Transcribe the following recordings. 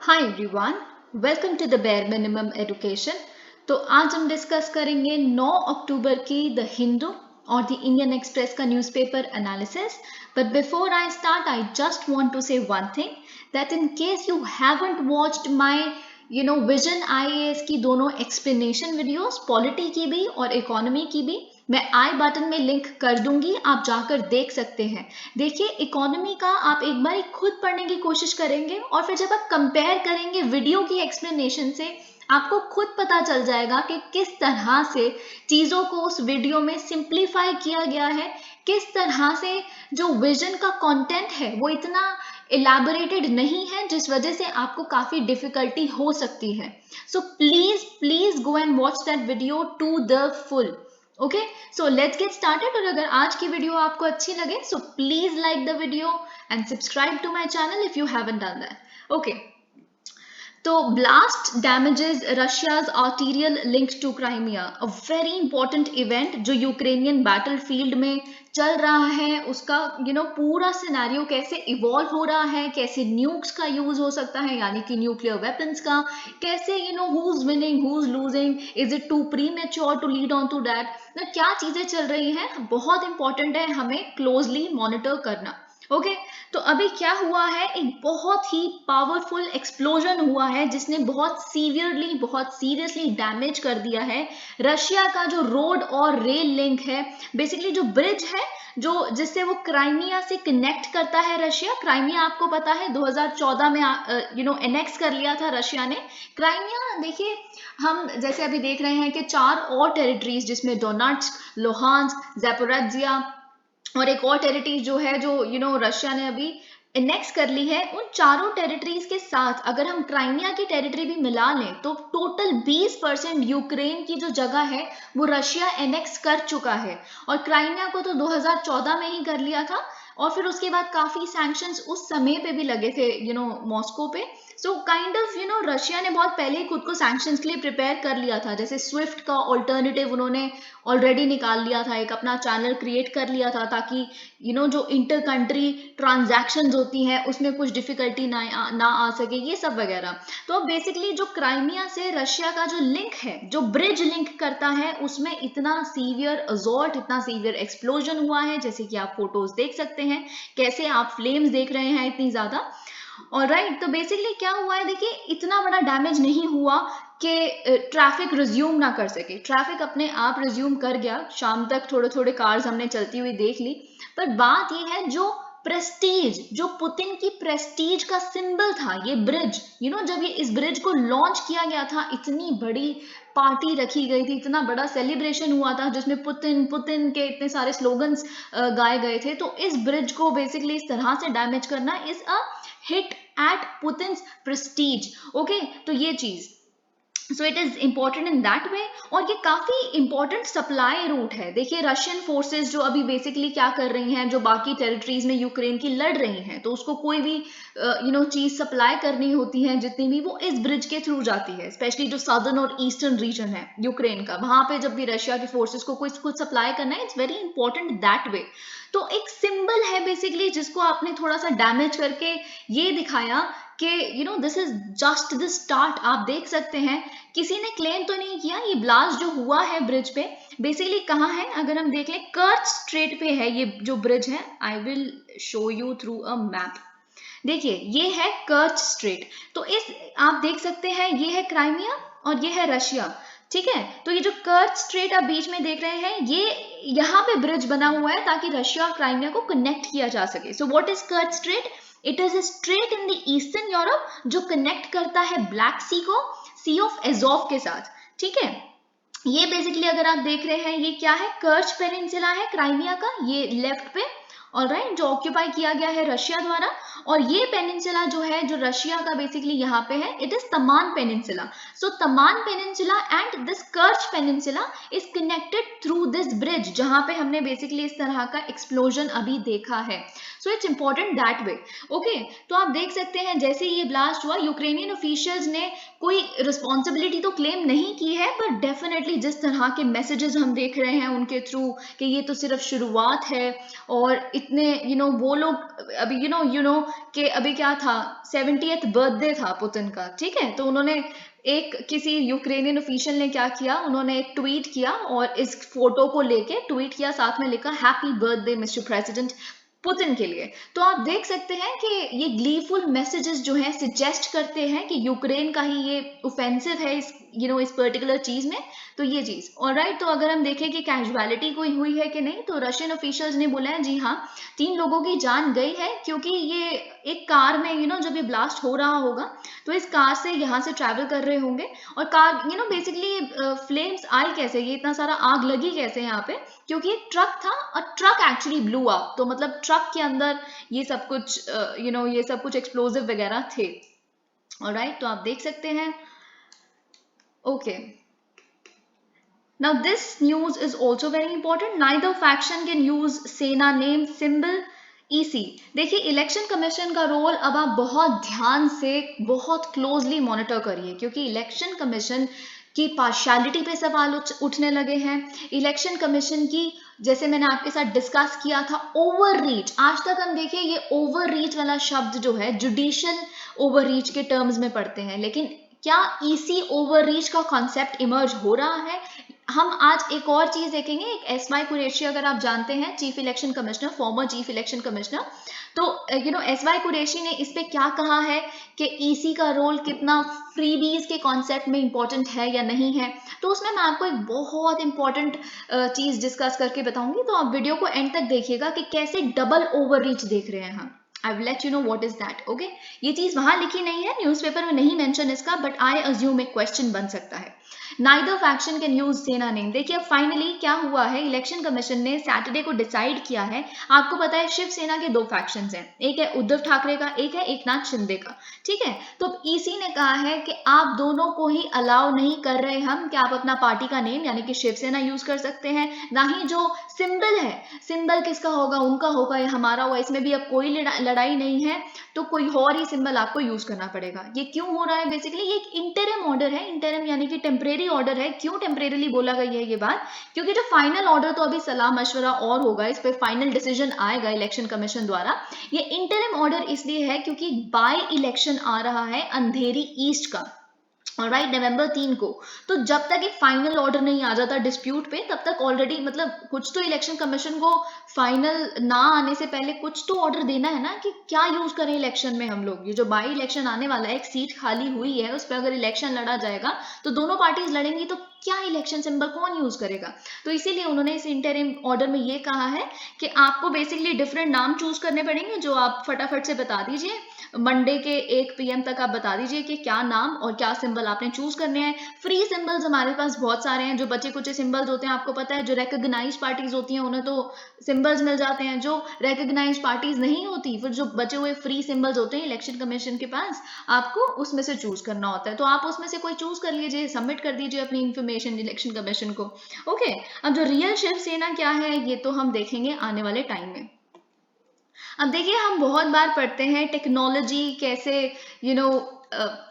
Hi everyone, welcome to the bare minimum education. तो आज हम डिस्कस करेंगे 9 अक्टूबर की द हिंदू और द इंडियन एक्सप्रेस का newspaper analysis. But before I start, I just want to say one thing that in case you haven't watched my vision IAS की दोनों explanation videos, polity की भी और इकोनॉमी की भी, मैं आई बटन में लिंक कर दूंगी, आप जाकर देख सकते हैं। देखिए, इकोनॉमी का आप एक बार खुद पढ़ने की कोशिश करेंगे और फिर जब आप कंपेयर करेंगे वीडियो की एक्सप्लेनेशन से, आपको खुद पता चल जाएगा कि किस तरह से चीज़ों को उस वीडियो में सिंप्लीफाई किया गया है, किस तरह से जो विजन का कंटेंट है वो इतना इलैबोरेटेड नहीं है, जिस वजह से आपको काफ़ी डिफिकल्टी हो सकती है। So please please go and watch that video to the full. Okay, so let's get started. और अगर आज की वीडियो आपको अच्छी लगे, so please like the video and subscribe to my channel if you haven't done that. Okay, तो blast damages Russia's arterial link to Crimea, a very important event जो Ukrainian battlefield में चल रहा है, उसका पूरा सिनेरियो कैसे इवॉल्व हो रहा है, कैसे न्यूक्स का यूज हो सकता है, यानी कि न्यूक्लियर वेपन्स का, कैसे who is winning who is losing, is it too premature to lead on to that, क्या चीजें चल रही हैं, बहुत इंपॉर्टेंट है हमें क्लोजली मॉनिटर करना। ओके, तो अभी क्या हुआ है, एक बहुत ही पावरफुल एक्सप्लोजन हुआ है जिसने बहुत सीवियरली, बहुत सीरियसली डैमेज कर दिया है रशिया का जो रोड और रेल लिंक है, बेसिकली जो ब्रिज है जो जिससे वो क्राइमिया से कनेक्ट करता है रशिया। क्राइमिया आपको पता है 2014 में एनेक्स कर लिया था रशिया ने क्राइमिया। देखिए, हम जैसे अभी देख रहे हैं कि 4 और टेरिटरीज, जिसमें डोनेट्स्क, लुहांस्क, ज़ैपोरिज़्ज़िया और एक और टेरिटरी जो है, जो रशिया ने अभी एनेक्स कर ली है, उन चारों टेरिटरीज के साथ अगर हम क्राइमिया की टेरिटरी भी मिला लें तो टोटल 20% यूक्रेन की जो जगह है वो रशिया एनेक्स कर चुका है। और क्राइमिया को तो 2014 में ही कर लिया था, और फिर उसके बाद काफी सैंक्शंस उस समय पे भी लगे थे मॉस्को पे। सो काइंड ऑफ रशिया ने बहुत पहले ही खुद को सैंक्शंस के लिए प्रिपेयर कर लिया था। जैसे स्विफ्ट का ऑल्टरनेटिव उन्होंने ऑलरेडी निकाल लिया था, एक अपना चैनल क्रिएट कर लिया था, ताकि जो इंटर कंट्री ट्रांजैक्शंस होती हैं उसमें कुछ डिफिकल्टी ना आ सके, ये सब वगैरह। तो अब बेसिकली जो क्राइमिया से रशिया का जो लिंक है, जो ब्रिज लिंक करता है, उसमें इतना सीवियर असॉल्ट, इतना सीवियर एक्सप्लोजन हुआ है, जैसे कि आप फोटोज देख सकते हैं, कैसे आप फ्लेम्स देख रहे हैं इतनी ज्यादा। और राइट, तो बेसिकली क्या हुआ है, देखिए, इतना बड़ा डैमेज नहीं हुआ कि ट्रैफिक रिज्यूम ना कर सके। ट्रैफिक अपने आप रिज्यूम कर गया, शाम तक थोड़े थोड़े कार्स हमने चलती हुई देख ली। पर बात यह है, जो प्रेस्टीज, जो पुतिन की प्रेस्टीज का सिंबल था ये ब्रिज, जब ये इस ब्रिज को लॉन्च किया गया था, इतनी बड़ी पार्टी रखी गई थी, इतना बड़ा सेलिब्रेशन हुआ था जिसमें पुतिन पुतिन के इतने सारे स्लोगन्स गाए गए थे। तो इस ब्रिज को बेसिकली इस तरह से डैमेज करना is a hit at Putin's prestige. Okay, तो ये चीज, so it is important in that way. और ये काफी इंपॉर्टेंट सप्लाई रूट है। देखिए, रशियन फोर्सेस जो अभी बेसिकली क्या कर रही हैं, जो बाकी टेरिटरीज में यूक्रेन की लड़ रही हैं, तो उसको कोई भी चीज सप्लाई करनी होती है, जितनी भी, वो इस ब्रिज के थ्रू जाती है। स्पेशली जो सदर्न और ईस्टर्न रीजन है यूक्रेन का, वहां पे जब भी रशिया के फोर्सेस को कुछ सप्लाई करना है, it's very important that way. तो एक सिंबल है बेसिकली, जिसको आपने थोड़ा सा डैमेज करके ये दिखाया कि this is just the start. आप देख सकते हैं, किसी ने क्लेम तो नहीं किया, ये ब्लास्ट जो हुआ है ब्रिज पे बेसिकली कहाँ है, अगर हम देख लें, कर्च स्ट्रेट पे है ये जो ब्रिज है। I will show you through a map. देखिए, ये है कर्च स्ट्रेट। तो इस, आप देख सकते हैं, ये है क्राइमिया और ये है रशिया, ठीक है। तो ये जो कर्च स्ट्रेट आप बीच में देख रहे हैं, ये यहाँ पे ब्रिज बना हुआ है ताकि रशिया और क्राइमिया को कनेक्ट किया जा सके। So what is कर्च straight? It is a strait in the eastern Europe जो कनेक्ट करता है ब्लैक सी को सी ऑफ एजोव के साथ, ठीक है। ये बेसिकली अगर आप देख रहे हैं, ये क्या है, कर्च पेनिनसुला है क्राइमिया का, ये लेफ्ट पे, और राइट, जो ऑक्यूपाई किया गया है रशिया द्वारा। और ये पेनिनसुला जो है, जो रशिया का बेसिकली यहाँ पे है, इट इज तमान पेनिनसुला। सो तमान peninsula and this कर्च peninsula is connected through this bridge, जहां पे हमने बेसिकली इस तरह का एक्सप्लोजन अभी देखा है। So it's important that way. Okay, तो आप देख सकते हैं, जैसे ये ब्लास्ट हुआ, यूक्रेनियन ऑफिशियल्स ने कोई रिस्पॉन्सिबिलिटी तो क्लेम नहीं की है, पर डेफिनेटली जिस तरह के मैसेजेस हम देख रहे हैं उनके थ्रू, कि ये तो सिर्फ शुरुआत है और इतने वो लोग अभी कि अभी क्या था 70th बर्थडे था पुतिन का, ठीक है। तो उन्होंने एक किसी यूक्रेनियन ऑफिशियल ने क्या किया, उन्होंने एक ट्वीट किया और इस फोटो को लेके ट्वीट किया, साथ में लिखा happy birthday mister president Putin के लिए। तो आप देख सकते हैं कि ये ग्लीफुल मैसेजेस जो हैं सजेस्ट करते हैं कि यूक्रेन का ही ये ऑफेंसिव है इस इस पर्टिकुलर चीज में। तो ये चीज ऑलराइट। तो अगर हम देखें कि कैजुअलिटी कोई हुई है कि नहीं, तो रशियन ऑफिशियल्स ने बोला है जी हाँ 3 लोगों की जान गई है, क्योंकि ये एक कार में जब ये ब्लास्ट हो रहा होगा तो इस कार से यहाँ से ट्रैवल कर रहे होंगे और कार बेसिकली फ्लेम्स आई कैसे, ये इतना सारा आग लगी कैसे यहाँ पे, क्योंकि एक ट्रक था और ट्रक एक्चुअली ब्लू अप। तो मतलब ट्रक के अंदर ये सब कुछ ये सब कुछ एक्सप्लोजिव वगैरह थे। ऑलराइट, तो आप देख सकते हैं। Okay, now this news is also very important. Neither faction can use सेना नेम सिंबल EC। देखिए इलेक्शन कमीशन का रोल अब आप बहुत ध्यान से बहुत क्लोजली मॉनिटर करिए, क्योंकि इलेक्शन कमीशन की पार्शियलिटी पे सवाल उठने लगे हैं। इलेक्शन कमीशन की, जैसे मैंने आपके साथ डिस्कस किया था, ओवर रीच। आज तक हम देखिए ये ओवर रीच वाला शब्द जो है जुडिशियल ओवर रीच के टर्म्स में पढ़ते हैं, लेकिन क्या EC ओवर रीच का कॉन्सेप्ट इमर्ज हो रहा है। हम आज एक और चीज देखेंगे, एक SY कुरैशी, अगर आप जानते हैं, chief election commissioner, former chief election commissioner, तो SY कुरैशी ने इस पे क्या कहा है कि EC का रोल कितना फ्रीबीज के कॉन्सेप्ट में इंपॉर्टेंट है या नहीं है। तो उसमें मैं आपको एक बहुत इंपॉर्टेंट चीज डिस्कस करके बताऊंगी, तो आप वीडियो को एंड तक देखिएगा कि कैसे डबल ओवर रीच देख रहे हैं हम। I will let you know what is that, okay? ये चीज वहां लिखी नहीं है, न्यूज़पेपर में नहीं मेंशन इसका, बट आई अज्यूम एक क्वेश्चन बन सकता है। Neither faction can use सेना नेम। देखिए अब फाइनली क्या हुआ है, इलेक्शन कमीशन ने सैटरडे को डिसाइड किया है। आपको पता है शिवसेना के 2 फैक्शंस हैं, एक है उद्धव ठाकरे का, एक है एकनाथ शिंदे का, ठीक है। तो EC ने कहा है कि आप दोनों को ही अलाउ नहीं कर रहे हम कि आप अपना पार्टी का नेम यानी कि शिवसेना यूज कर सकते हैं, ना ही जो सिंबल है, सिंबल किसका होगा, उनका होगा या हमारा होगा, इसमें भी अब कोई लड़ाई नहीं है, तो कोई और ही सिंबल आपको यूज करना पड़ेगा। ये क्यों हो रहा है, बेसिकली ये एक इंटरिम ऑर्डर है, इंटरिम यानी कि टेम्परेरी ऑर्डर है। क्यों टेम्परेरीली बोला गया है ये बात, क्योंकि जो फाइनल ऑर्डर तो अभी सलाह मशवरा और होगा, इस पे फाइनल डिसीजन आएगा इलेक्शन कमीशन द्वारा। ये इंटरिम ऑर्डर इसलिए है क्योंकि बाय इलेक्शन आ रहा है अंधेरी ईस्ट का, ऑलराइट, नवंबर 3 को। तो जब तक एक फाइनल ऑर्डर नहीं आ जाता डिस्प्यूट पे, तब तक ऑलरेडी मतलब कुछ तो इलेक्शन कमीशन को फाइनल ना आने से पहले कुछ तो ऑर्डर देना है ना कि क्या यूज करें इलेक्शन में हम लोग। ये जो बाई इलेक्शन आने वाला है, एक सीट खाली हुई है, उस पर अगर इलेक्शन लड़ा जाएगा तो दोनों पार्टीज लड़ेंगी, तो क्या इलेक्शन सिंबल कौन यूज करेगा। तो इसीलिए उन्होंने इस इंटरिम ऑर्डर में ये कहा है कि आपको बेसिकली डिफरेंट नाम चूज करने पड़ेंगे, जो आप फटाफट से बता दीजिए। मंडे के 1 PM तक आप बता दीजिए कि क्या नाम और क्या सिंबल आपने चूज करने हैं। फ्री सिंबल्स हमारे पास बहुत सारे हैं, जो बचे कुछ सिंबल्स होते हैं, आपको पता है जो रिकॉग्नाइज पार्टीज होती हैं उन्हें तो सिंबल्स मिल जाते हैं, जो रिकॉग्नाइज पार्टीज नहीं होती, फिर जो बचे हुए फ्री सिंबल्स होते हैं इलेक्शन कमीशन के पास, आपको उसमें से चूज करना होता है। तो आप उसमें से कोई चूज कर लीजिए, सबमिट कर दीजिए अपनी इंफॉर्मेशन इलेक्शन कमीशन को। ओके, अब जो रियल शिवसेना क्या है ये तो हम देखेंगे आने वाले टाइम में। अब देखिए हम बहुत बार पढ़ते हैं टेक्नोलॉजी कैसे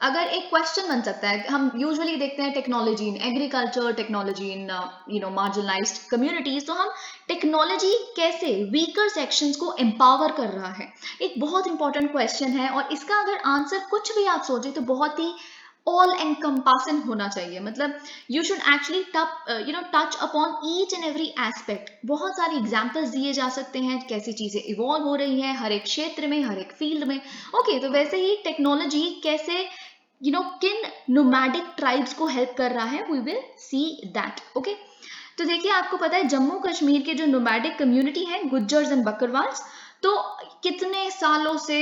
अगर एक क्वेश्चन बन सकता है, हम यूजुअली देखते हैं technology in agriculture, technology in marginalised communities, तो हम टेक्नोलॉजी कैसे वीकर सेक्शंस को एम्पावर कर रहा है, एक बहुत इंपॉर्टेंट क्वेश्चन है। और इसका अगर आंसर कुछ भी आप सोचे तो बहुत ही ऑल एनकम्पासिंग होना चाहिए, मतलब you should actually touch upon each and every aspect. बहुत सारे एग्जाम्पल्स दिए जा सकते हैं कैसी चीजें इवॉल्व हो रही हैं हर एक क्षेत्र में, हर एक फील्ड में। ओके, तो वैसे ही टेक्नोलॉजी कैसे किन नोमैडिक ट्राइब्स को हेल्प कर रहा है, we will see that. Okay, तो देखिए आपको पता है जम्मू कश्मीर के जो नोमैडिक कम्युनिटी है, गुज्जर्स एंड बकरवाल्स, तो कितने सालों से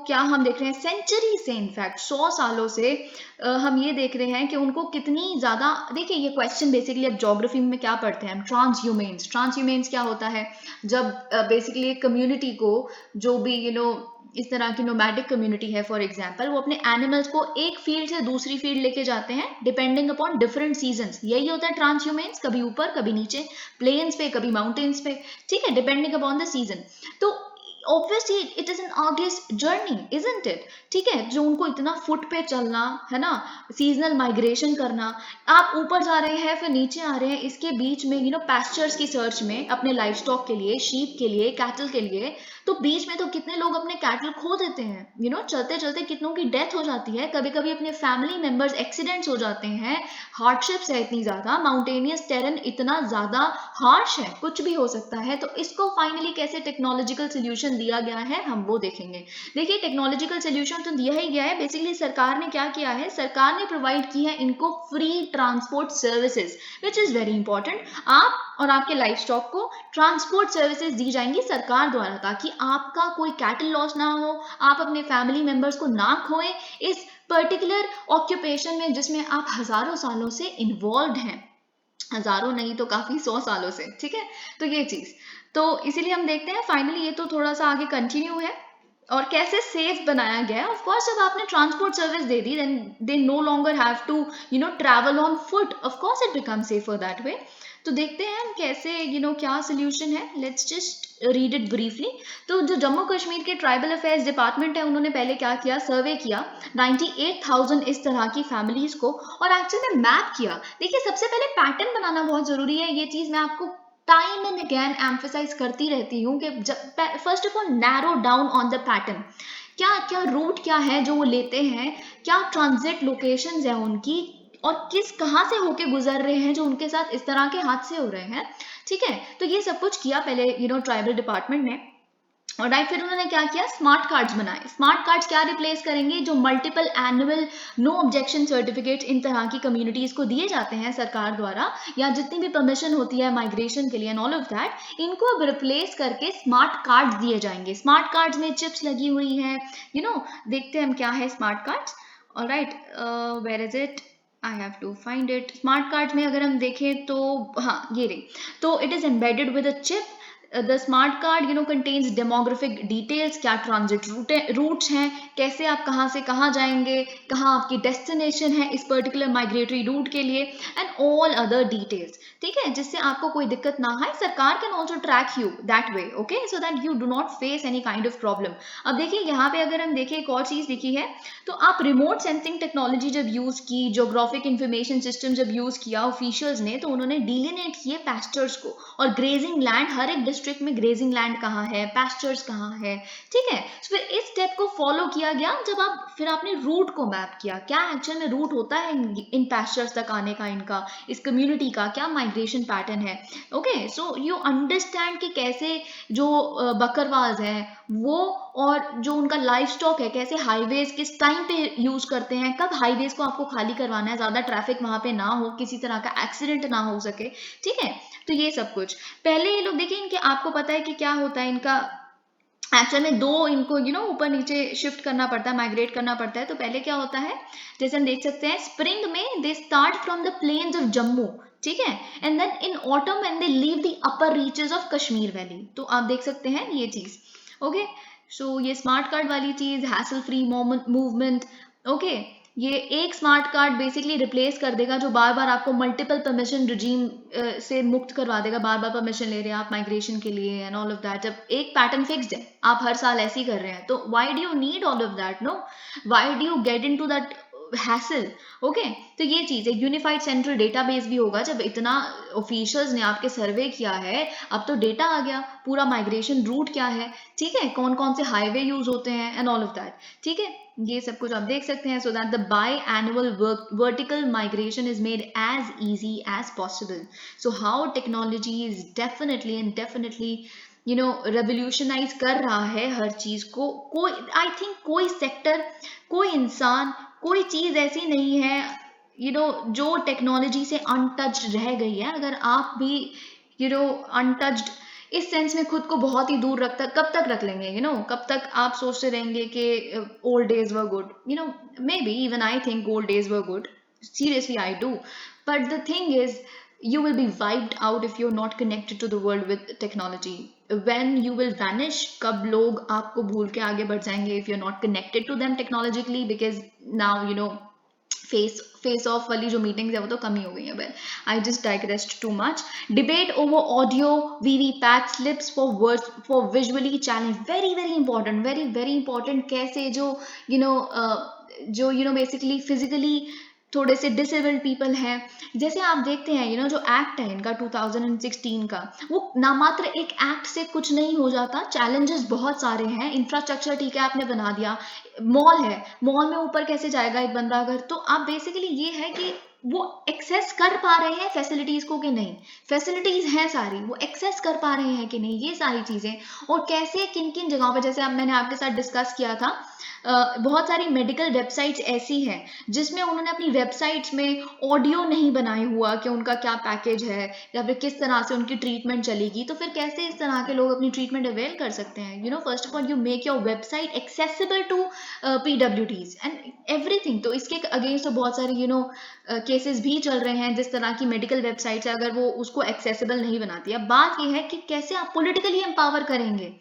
क्या हम देख रहे हैं, सेंचुरी से, इनफैक्ट 100 सालों से हम ये देख रहे हैं कि उनको कितनी ज्यादा। देखिए ये क्वेश्चन बेसिकली अब ज्योग्राफी में क्या पढ़ते हैं हम, ट्रांसह्यूमेंस। ट्रांसह्यूमेंस क्या होता है, जब बेसिकली एक कम्युनिटी को, जो भी इस तरह की नोमैडिक कम्युनिटी है फॉर एग्जांपल, वो अपने एनिमल्स को एक फील्ड से दूसरी फील्ड लेके जाते हैं डिपेंडिंग अपॉन डिफरेंट सीजन्स। यही होता है ट्रांसह्यूमेंस, कभी ऊपर कभी नीचे, प्लेन्स पे कभी माउंटेन्स पे, ठीक है, डिपेंडिंग अपॉन द सीजन। तो obviously it is an arduous journey, isn't it? ठीक है, जो उनको इतना फुट पे चलना है ना, सीजनल माइग्रेशन करना, आप ऊपर जा रहे हैं फिर नीचे आ रहे हैं, इसके बीच में पैस्चर्स की सर्च में अपने लाइफ स्टॉक के लिए, शीप के लिए, कैटल के लिए, तो बीच में तो कितने लोग अपने कैटल खो देते हैं, चलते चलते कितनों की डेथ हो जाती है, कभी कभी अपने फैमिली मेंबर्स एक्सीडेंट्स हो जाते हैं, हार्डशिप्स है इतनी ज्यादा, माउंटेनियस टेरेन इतना ज्यादा हार्श है, कुछ भी हो सकता है। तो इसको फाइनली कैसे टेक्नोलॉजिकल सोल्यूशन दिया गया है, हम वो देखेंगे। देखिए, टेक्नोलॉजिकल सोल्यूशन तो दिया ही गया है। बेसिकली सरकार ने क्या किया है, सरकार ने प्रोवाइड की है इनको free transport services, which is very important. आप और आपके लाइफ स्टॉक को ट्रांसपोर्ट सर्विसेज दी जाएंगी सरकार द्वारा, ताकि आपका कोई कैटल लॉस ना हो, आप अपने फैमिली मेंबर्स को ना खोएं इस पर्टिकुलर ऑक्यूपेशन में जिसमें आप हजारों सालों से इन्वॉल्व हैं, हजारों नहीं तो काफी 100 सालों से। ठीक है, तो ये चीज, तो इसीलिए हम देखते हैं फाइनली, ये तो थोड़ा सा आगे कंटिन्यू है और कैसे सेफ बनाया गया है। ऑफ कोर्स जब आपने ट्रांसपोर्ट सर्विस दे दी, then they no longer have to travel on foot, of course it become safer that way. तो देखते हैं हम कैसे क्या सोल्यूशन है, let's just read it briefly. तो जो जम्मू कश्मीर के ट्राइबल अफेयर्स डिपार्टमेंट है, उन्होंने पहले क्या किया, सर्वे किया 98,000 इस तरह की फैमिलीज को, और एक्चुअली में मैप किया। देखिए, सबसे पहले पैटर्न बनाना बहुत जरूरी है, ये चीज मैं आपको टाइम एंड अगेन एम्फेसाइज करती रहती हूँ कि first of all narrow down on the pattern, क्या क्या रूट क्या है जो वो लेते हैं, क्या ट्रांजिट लोकेशंस है उनकी, और किस कहाँ से होके गुजर रहे हैं जो उनके साथ इस तरह के हादसे हो रहे हैं। ठीक है, तो ये सब कुछ किया पहले ट्राइबल डिपार्टमेंट ने। और राइट, फिर उन्होंने क्या किया, स्मार्ट कार्ड्स बनाए। स्मार्ट कार्ड्स क्या रिप्लेस करेंगे, जो multiple annual no objection certificate इन तरह की कम्युनिटीज को दिए जाते हैं सरकार द्वारा, या जितनी भी परमिशन होती है माइग्रेशन के लिए एंड ऑल ऑफ दैट, इनको अब रिप्लेस करके स्मार्ट कार्ड्स दिए जाएंगे। स्मार्ट कार्ड्स में चिप्स लगी हुई है, देखते हैं हम क्या है smart cards. Alright, where is it, I have to find it. Smart card में अगर हम देखें तो हाँ, ये रही। तो it is embedded with a chip. The smart card contains demographic details, क्या ट्रांजिट रूट्स हैं, कैसे आप कहाँ से कहाँ जाएंगे, कहाँ आपकी डेस्टिनेशन है इस पर्टिकुलर माइग्रेटरी रूट के लिए, एंड ऑल अदर डिटेल्स। ठीक है, जिससे आपको कोई दिक्कत ना आए। सरकार can also track you that way, okay, so that you do not face any kind of problem. अब देखिए, यहाँ पे अगर हम देखें एक और चीज लिखी है, तो आप रिमोट सेंसिंग टेक्नोलॉजी जब यूज की, ज्योग्राफिक इंफॉर्मेशन सिस्टम जब यूज किया ऑफिशियल्स ने, तो उन्होंने डिलिनेट किए पैस्चर्स को और ग्रेजिंग लैंड, हर एक डिस्ट्रिक्ट में ग्रेजिंग लैंड कहाँ है, पैस्चर्स कहाँ है। ठीक है, तो फिर इस स्टेप को फॉलो किया गया। जब फिर आपने रूट को मैप किया, क्या एक्चुअल में रूट होता है इन पैस्चर्स तक आने का, इनका, इस कम्युनिटी का क्या माइग्रेशन पैटर्न है। ओके, सो यू अंडरस्टैंड कि कैसे जो बकरवाल्स हैं वो, और जो उनका लाइफ स्टॉक है, कैसे हाईवेज किस टाइम पे यूज करते हैं, कब हाईवेज को आपको खाली करवाना है, ज्यादा ट्रैफिक वहां पे ना हो, किसी तरह का एक्सीडेंट ना हो सके। ठीक है, तो ये सब कुछ पहले ये लोग देखिए, इनके आपको पता है कि क्या होता है इनका, एक्चुअल में दो इनको ऊपर नीचे शिफ्ट करना पड़ता है, माइग्रेट करना पड़ता है। तो पहले क्या होता है, जैसे हम देख सकते हैं, स्प्रिंग में they start from the plains of Jammu, ठीक है, and then in autumn and they leave the upper reaches of Kashmir valley. तो आप देख सकते हैं ये चीज। ओके, सो ये स्मार्ट कार्ड वाली चीज, हैसल फ्री मूवमेंट। ओके, ये एक स्मार्ट कार्ड बेसिकली रिप्लेस कर देगा जो बार बार आपको मल्टीपल परमिशन रिजीम से मुक्त करवा देगा, बार बार परमिशन ले रहे हैं आप माइग्रेशन के लिए एंड ऑल ऑफ दैट। जब एक पैटर्न फिक्स्ड है, आप हर साल ऐसे ही कर रहे हैं, तो why do you need all of that, no, why do you get into that hassle. Okay, तो ये चीज है। यूनिफाइड सेंट्रल डेटाबेस भी होगा, जब इतना ऑफिशियल्स ने आपके सर्वे किया है, अब तो डेटा आ गया, पूरा माइग्रेशन रूट क्या है, ठीक है, कौन कौन से हाईवे यूज होते हैं एंड ऑल ऑफ दैट। ठीक है, ये सब कुछ आप देख सकते हैं, so that the biannual vertical migration is made as easy as possible. So how technology is definitely and definitely revolutionise कर रहा है हर चीज को। कोई, आई थिंक कोई सेक्टर, कोई इंसान, कोई चीज ऐसी नहीं है जो टेक्नोलॉजी से अनटच्ड रह गई है। अगर आप भी अनटच्ड इस सेंस में खुद को बहुत ही दूर रखता, कब तक रख लेंगे, कब तक आप सोचते रहेंगे कि old days were good, may be even I think old days were good, seriously I do, but the thing is you will be wiped out if you're not connected to the world with technology. When you will vanish, कब लोग आपको भूल के आगे बढ़ जाएंगे if you're not connected to them technologically, because now face of वाली जो मीटिंग्स है वो तो कम ही हो गई है. Well, I just digressed too much. Debate over audio VVPAT slips for visually challenge. Very very important, very very important. कैसे जो बेसिकली फिजिकली थोड़े से डिसेबल्ड पीपल हैं, जैसे आप देखते हैं जो एक्ट है इनका 2016 का, वो नामात्र एक एक्ट से कुछ नहीं हो जाता. चैलेंजेस बहुत सारे हैं. इंफ्रास्ट्रक्चर ठीक है आपने बना दिया, मॉल है, मॉल में ऊपर कैसे जाएगा एक बंदा अगर, तो आप बेसिकली ये है कि वो एक्सेस कर पा रहे हैं फैसिलिटीज को कि नहीं. फैसिलिटीज हैं सारी, वो एक्सेस कर पा रहे हैं कि नहीं, ये सारी चीजें. और कैसे किन किन जगहों पर, जैसे अब मैंने आपके साथ डिस्कस किया था, बहुत सारी मेडिकल वेबसाइट्स ऐसी हैं जिसमें उन्होंने अपनी वेबसाइट्स में ऑडियो नहीं बनाए हुआ कि उनका क्या पैकेज है या फिर किस तरह से उनकी ट्रीटमेंट चलेगी. तो फिर कैसे इस तरह के लोग अपनी ट्रीटमेंट अवेल कर सकते हैं. First of all you make your website accessible to PWDs and everything. तो इसके अगेंस्ट तो बहुत सारी केसेस भी चल रहे हैं जिस तरह की मेडिकल वेबसाइट्स है, अगर वो उसको एक्सेसिबल नहीं बनाती. अब बात ये है कि कैसे आप पॉलिटिकली एम्पावर करेंगे.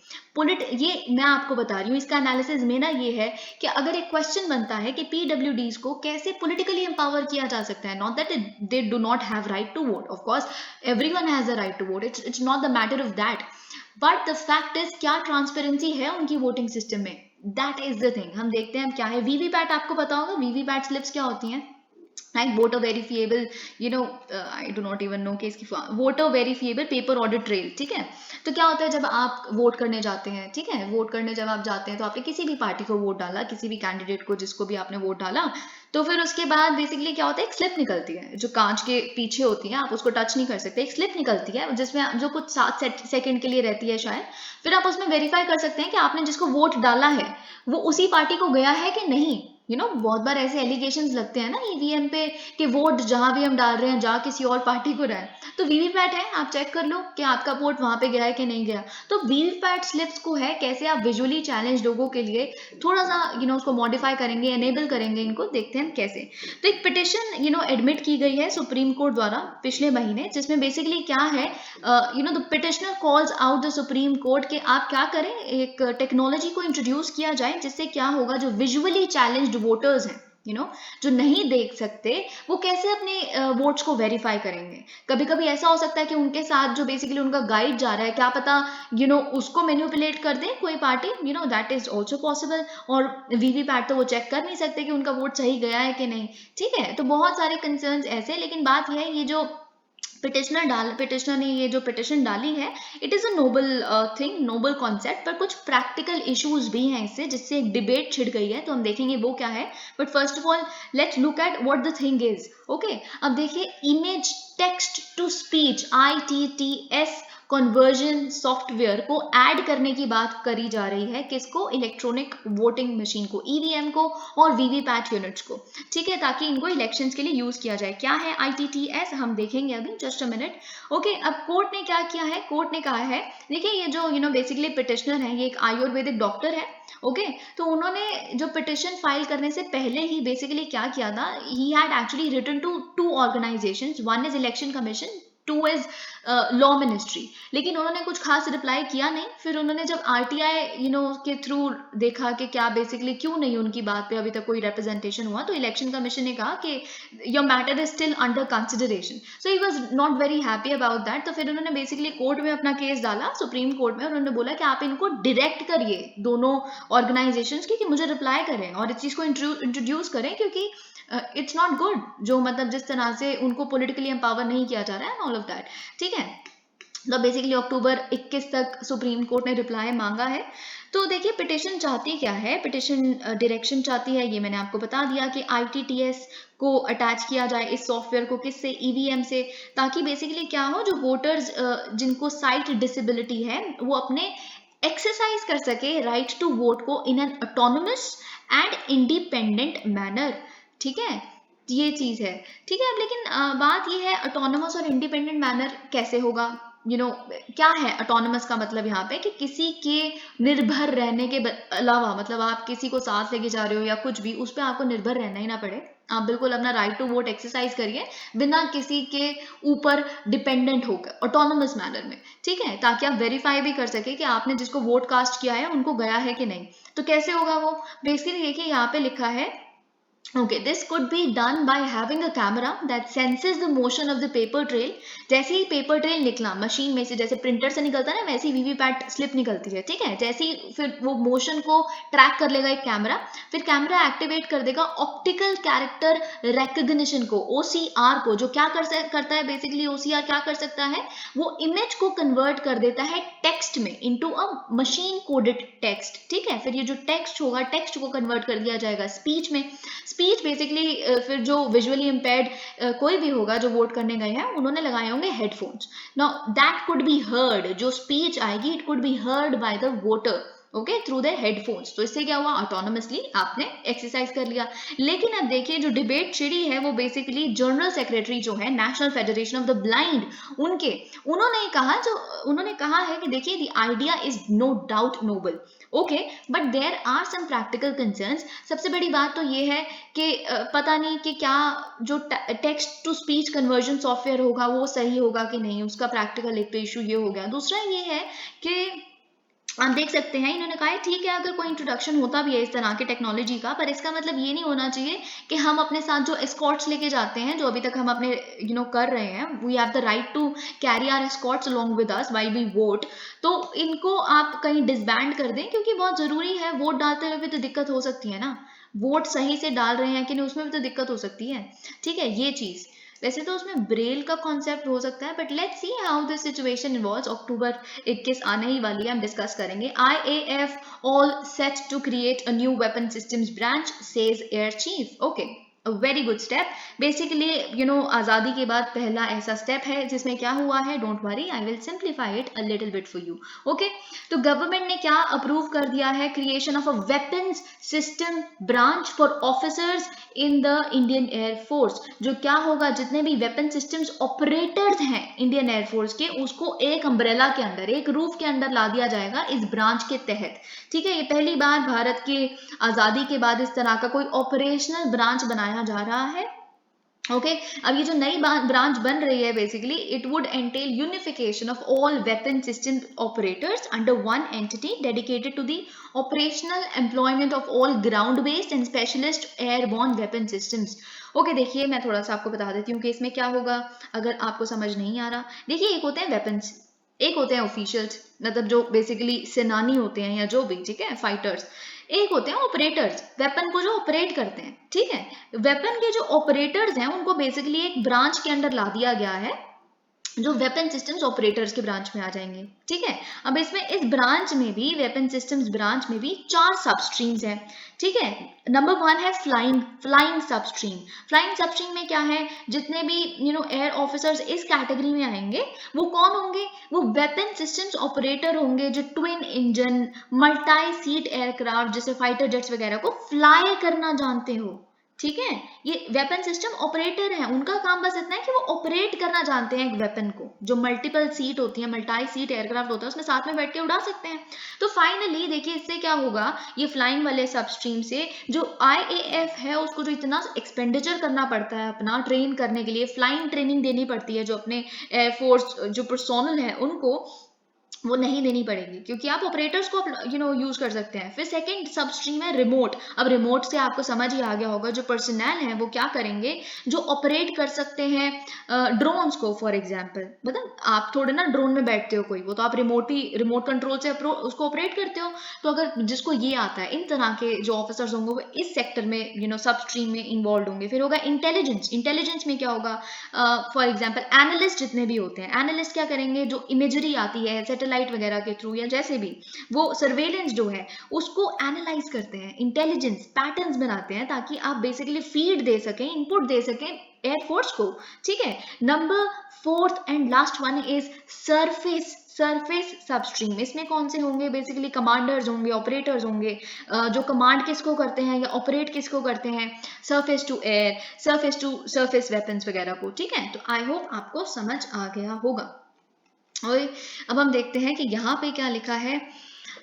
ये मैं आपको बता रही हूँ, इसका एनालिसिस मेरा ये है कि अगर एक क्वेश्चन बनता है कि PWDs को कैसे पॉलिटिकली एम्पावर किया जा सकता है, not that they do not have right to vote, of course everyone has a right to vote, it's not the matter of that, but the fact is क्या ट्रांसपेरेंसी है उनकी voting system में. That is the thing. हम देखते हैं क्या है. VVPAT आपको पता होगा, वीवीपैट स्लिप्स क्या होती हैं. Right, voter verifiable, I do not even know कि इसकी voter verifiable paper audit trail. ठीक है, तो क्या होता है जब आप वोट करने जाते हैं, ठीक है, वोट करने जब आप जाते हैं तो आपने किसी भी पार्टी को वोट डाला, किसी भी कैंडिडेट को जिसको भी आपने वोट डाला, तो फिर उसके बाद बेसिकली क्या होता है, एक स्लिप निकलती है जो कांच के पीछे होती है, आप उसको टच नहीं कर सकते. एक स्लिप निकलती है जिसमें जो कुछ 7 सेकंड के लिए रहती है शायद. फिर आप उसमें वेरीफाई कर सकते हैं कि आपने जिसको वोट डाला है वो उसी पार्टी को गया है कि नहीं. बहुत बार ऐसे एलिगेशंस लगते हैं ना ईवीएम पे कि वोट जहां भी हम डाल रहे हैं जा किसी और पार्टी को रहा है. तो वीवीपैट है, आप चेक कर लो कि आपका वोट वहां पे गया है कि नहीं गया. तो वीवीपैट स्लिप्स को है कैसे आप विजुअली चैलेंज लोगों के लिए थोड़ा सा उसको मॉडिफाई करेंगे, एनेबल करेंगे इनको. देखते हैं कैसे. तो एक पिटिशन एडमिट की गई है सुप्रीम कोर्ट द्वारा पिछले महीने, जिसमें बेसिकली क्या है, the petitioner calls out the Supreme court कि आप क्या करें, एक टेक्नोलॉजी को इंट्रोड्यूस किया जाए जिससे क्या होगा, जो विजुअली चैलेंज्ड वोटर्स हैं, जो नहीं देख सकते, वो कैसे अपने वोट्स को वेरीफाई करेंगे. कभी कभी ऐसा हो सकता है कि उनके साथ जो बेसिकली उनका गाइड जा रहा है, क्या पता उसको मैनिपुलेट कर दे कोई party, that is also possible. और वीवीपैट तो वो चेक कर नहीं सकते कि उनका वोट सही गया है कि नहीं. ठीक है, तो बहुत सारे कंसर्न्स ऐसे. लेकिन बात यह है, ये जो पिटिशनर ने ये जो पिटिशन डाली है, it is a noble thing, noble concept, पर कुछ प्रैक्टिकल इश्यूज भी हैं इससे, जिससे एक डिबेट छिड़ गई है. तो हम देखेंगे वो क्या है. But first of all let's look at what the thing is. Okay, अब देखिए, image text to speech ITTS conversion software को ऐड करने की बात करी जा रही है. किसको? इलेक्ट्रॉनिक वोटिंग मशीन को, ईवीएम को और वीवीपैट यूनिट्स को. ठीक है, ताकि इनको इलेक्शंस के लिए यूज किया जाए. क्या है ITTS, हम देखेंगे अभी, जस्ट अ मिनट. ओके, अब कोर्ट ने क्या किया है, कोर्ट ने कहा है, देखिए ये जो बेसिकली पिटिशनर है, ये एक आयुर्वेदिक डॉक्टर है. ओके, तो उन्होंने जो पिटिशन फाइल करने से पहले ही बेसिकली क्या किया था, he had actually written to 2 organisations, one is election commission, 2 is law ministry. लेकिन उन्होंने कुछ खास रिप्लाई किया नहीं. फिर उन्होंने जब RTI के थ्रू देखा कि क्या बेसिकली क्यों नहीं उनकी बात पे अभी तक कोई रिप्रेजेंटेशन हुआ, तो इलेक्शन कमीशन ने कहा कि your matter is still under consideration. So he was not very happy about that. तो फिर उन्होंने बेसिकली कोर्ट में अपना केस डाला, सुप्रीम कोर्ट में, और उन्होंने बोला कि आप इनको डायरेक्ट करिए दोनों ऑर्गेनाइजेशंस की कि मुझे रिप्लाई करें और इस चीज को इंट्रोड्यूस करें, क्योंकि इट्स नॉट गुड जो जिस तरह से उनको पॉलिटिकली एम्पावर नहीं किया जा रहा है, ऑल ऑफ दैट. ठीक है, तो बेसिकली अक्टूबर 21 तक सुप्रीम कोर्ट ने रिप्लाई मांगा है. तो देखिए पिटिशन चाहती क्या है, पिटिशन डायरेक्शन चाहती है, ये मैंने आपको बता दिया कि ITTS को अटैच किया जाए इस सॉफ्टवेयर को, किससे, EVM से, ताकि बेसिकली क्या हो, जो वोटर्स जिनको साइट डिसेबिलिटी है वो अपने एक्सरसाइज कर सके राइट टू वोट को in an autonomous and independent manner. ठीक है, ये चीज है. ठीक है, अब लेकिन बात ये है, ऑटोनोमस और इंडिपेंडेंट मैनर कैसे होगा. क्या है ऑटोनोमस का मतलब यहाँ पे, कि किसी के निर्भर रहने के अलावा, मतलब आप किसी को साथ लेके जा रहे हो या कुछ भी, उस पर आपको निर्भर रहना ही ना पड़े. आप बिल्कुल अपना राइट टू वोट एक्सरसाइज करिए बिना किसी के ऊपर डिपेंडेंट होकर, ऑटोनोमस मैनर में. ठीक है, ताकि आप वेरीफाई भी कर सके कि आपने जिसको वोट कास्ट किया है उनको गया है कि नहीं. तो कैसे होगा वो, बेसिकली देखिए यहाँ पे लिखा है Okay, this could be done by having a camera that senses the motion of the paper trail. जैसे ही पेपर ट्रेल निकला मशीन में से, जैसे प्रिंटर से निकलता है ना, वैसे ही वीवीपैट स्लिप निकलती है, ठीक है, जैसे ही फिर वो मोशन को ट्रैक कर लेगा एक कैमरा, फिर कैमरा एक्टिवेट कर देगा ऑप्टिकल कैरेक्टर रिकग्निशन को, OCR को, जो क्या करता है बेसिकली, OCR क्या कर सकता है, वो इमेज को कन्वर्ट कर देता है टेक्स्ट में, into a machine coded text, ठीक है, फिर ये जो टेक्स्ट होगा, टेक्स्ट को कन्वर्ट कर दिया जाएगा स्पीच में। स्पीच बेसिकली फिर जो विजुअली इम्पेयर्ड कोई भी होगा जो वोट करने गए हैं, उन्होंने लगाए होंगे headphones. Now that could be heard, जो स्पीच आएगी it could be heard by the voter, okay, through the headphones. तो इससे क्या हुआ, ऑटोनोमसली आपने एक्सरसाइज कर लिया। लेकिन अब देखिए जो डिबेट छिड़ी है वो बेसिकली जनरल सेक्रेटरी जो है national federation of the blind, उन्होंने कहा है कि देखिए the idea is no doubt noble, okay, but there are some practical concerns. सबसे बड़ी बात तो ये है कि पता नहीं कि क्या जो text to speech conversion software होगा वो सही होगा कि नहीं, उसका प्रैक्टिकल एक तो इशू ये हो गया। दूसरा ये है कि आप देख सकते हैं इन्होंने कहा है ठीक है अगर कोई इंट्रोडक्शन होता भी है इस तरह की टेक्नोलॉजी का, पर इसका मतलब ये नहीं होना चाहिए कि हम अपने साथ जो एस्कॉर्ट्स लेके जाते हैं, जो अभी तक हम अपने कर रहे हैं, we have the right to carry our escorts along with us while we vote, तो इनको आप कहीं डिसबैंड कर दें, क्योंकि बहुत जरूरी है। वोट डालते हुए भी तो दिक्कत हो सकती है ना, वोट सही से डाल रहे हैं कि नहीं उसमें भी तो दिक्कत हो सकती है, ठीक है, ये चीज। वैसे तो उसमें ब्रेल का कॉन्सेप्ट हो सकता है, but let's see how this situation involves. October 21 आने ही वाली है, हम डिस्कस करेंगे। IAF all set to create a new weapon systems branch, says air chief. Okay, a very good step. Basically आज़ादी के बाद पहला ऐसा स्टेप है जिसमें क्या हुआ है, don't worry I will simplify it a little bit for you. Okay, तो गवर्नमेंट ने क्या अप्रूव कर दिया है, creation of a weapons system branch for officers in the Indian air force. जो क्या होगा, जितने भी वेपन सिस्टम्स ऑपरेटर्स हैं इंडियन एयरफोर्स के, उसको एक अम्ब्रेला के अंदर, एक रूफ के अंदर ला दिया जाएगा इस ब्रांच के तहत, ठीक है। ये पहली बार भारत की आजादी के बाद इस तरह का कोई ऑपरेशनल ब्रांच बनाया जा रहा है। ओके, अब ये जो नई ब्रांच बन रही है basically it would entail unification of all weapon system operators under one entity dedicated to the operational employment of all ground based and specialist airborne weapon systems. Okay, देखिए मैं थोड़ा सा आपको बता देती हूँ कि इसमें क्या होगा अगर आपको समझ नहीं आ रहा। देखिए, एक होते हैं वेपन्स, एक होते हैं ऑफिशियल्स, मतलब जो बेसिकली सेनानी होते हैं या जो भी, ठीक है, फाइटर्स। एक होते हैं ऑपरेटर्स, वेपन को जो ऑपरेट करते हैं, ठीक है। वेपन के जो ऑपरेटर्स हैं उनको बेसिकली एक ब्रांच के अंदर ला दिया गया है, जो वेपन सिस्टम्स ऑपरेटर्स के ब्रांच में आ जाएंगे, ठीक है। अब इसमें इस ब्रांच में भी, वेपन सिस्टम्स ब्रांच में भी 4 सब स्ट्रीम्स हैं, ठीक है। नंबर 1 है फ्लाइंग सब स्ट्रीम। फ्लाइंग सब स्ट्रीम में क्या है, जितने भी एयर ऑफिसर्स इस कैटेगरी में आएंगे वो कौन होंगे, वो वेपन सिस्टम्स ऑपरेटर होंगे जो twin engine multi seat aircraft जैसे फाइटर जेट्स वगैरह को फ्लाई करना जानते हो, ठीक है। ये वेपन सिस्टम ऑपरेटर हैं, उनका काम बस इतना है कि वो ऑपरेट करना जानते हैं एक वेपन को, जो मल्टीपल सीट होती है, मल्टी सीट एयरक्राफ्ट होता है, उसमें साथ में बैठ के उड़ा सकते हैं। तो फाइनली देखिए इससे क्या होगा, ये फ्लाइंग वाले सब स्ट्रीम से जो IAF है उसको जो इतना एक्सपेंडिचर करना पड़ता है अपना ट्रेन करने के लिए, फ्लाइंग ट्रेनिंग देनी पड़ती है जो अपने एयरफोर्स जो पर्सोनल है उनको, वो नहीं देनी पड़ेगी, क्योंकि आप ऑपरेटर्स को यूज कर सकते हैं। फिर सेकंड सब स्ट्रीम है रिमोट। अब रिमोट से आपको समझ ही आ गया होगा, जो पर्सनल है वो क्या करेंगे, जो ऑपरेट कर सकते हैं ड्रोन्स को। फॉर एग्जांपल, मतलब आप थोड़े ना ड्रोन में बैठते हो कोई, वो तो आप रिमोट कंट्रोल से उसको ऑपरेट करते हो। तो अगर जिसको ये आता है, इन तरह के जो ऑफिसर्स होंगे वो इस सेक्टर में सब स्ट्रीम में इन्वॉल्व होंगे। फिर होगा इंटेलिजेंस में क्या होगा, फॉर एग्जाम्पल एनालिस्ट जितने भी होते हैं, एनालिस्ट क्या करेंगे, जो इमेजरी आती है सैटेलाइट वगैरह के थ्रू या जैसे भी, वो सर्वेलेंस जो है उसको एनालाइज करते हैं, इंटेलिजेंस पैटर्न्स बनाते हैं, ताकि आप बेसिकली फीड दे सकें, इनपुट दे सकें एयरफोर्स को, ठीक है। Number 4th and last one is surface substream. इसमें कौन से होंगे, बेसिकली कमांडर्स होंगे, ऑपरेटर्स होंगे, जो कमांड किसको करते हैं या ऑपरेट किसको करते हैं, surface to air, surface to surface weapons वगैरह को, ठीक है। तो आई होप आपको समझ आ गया होगा। और अब हम देखते हैं कि यहाँ पे क्या लिखा है।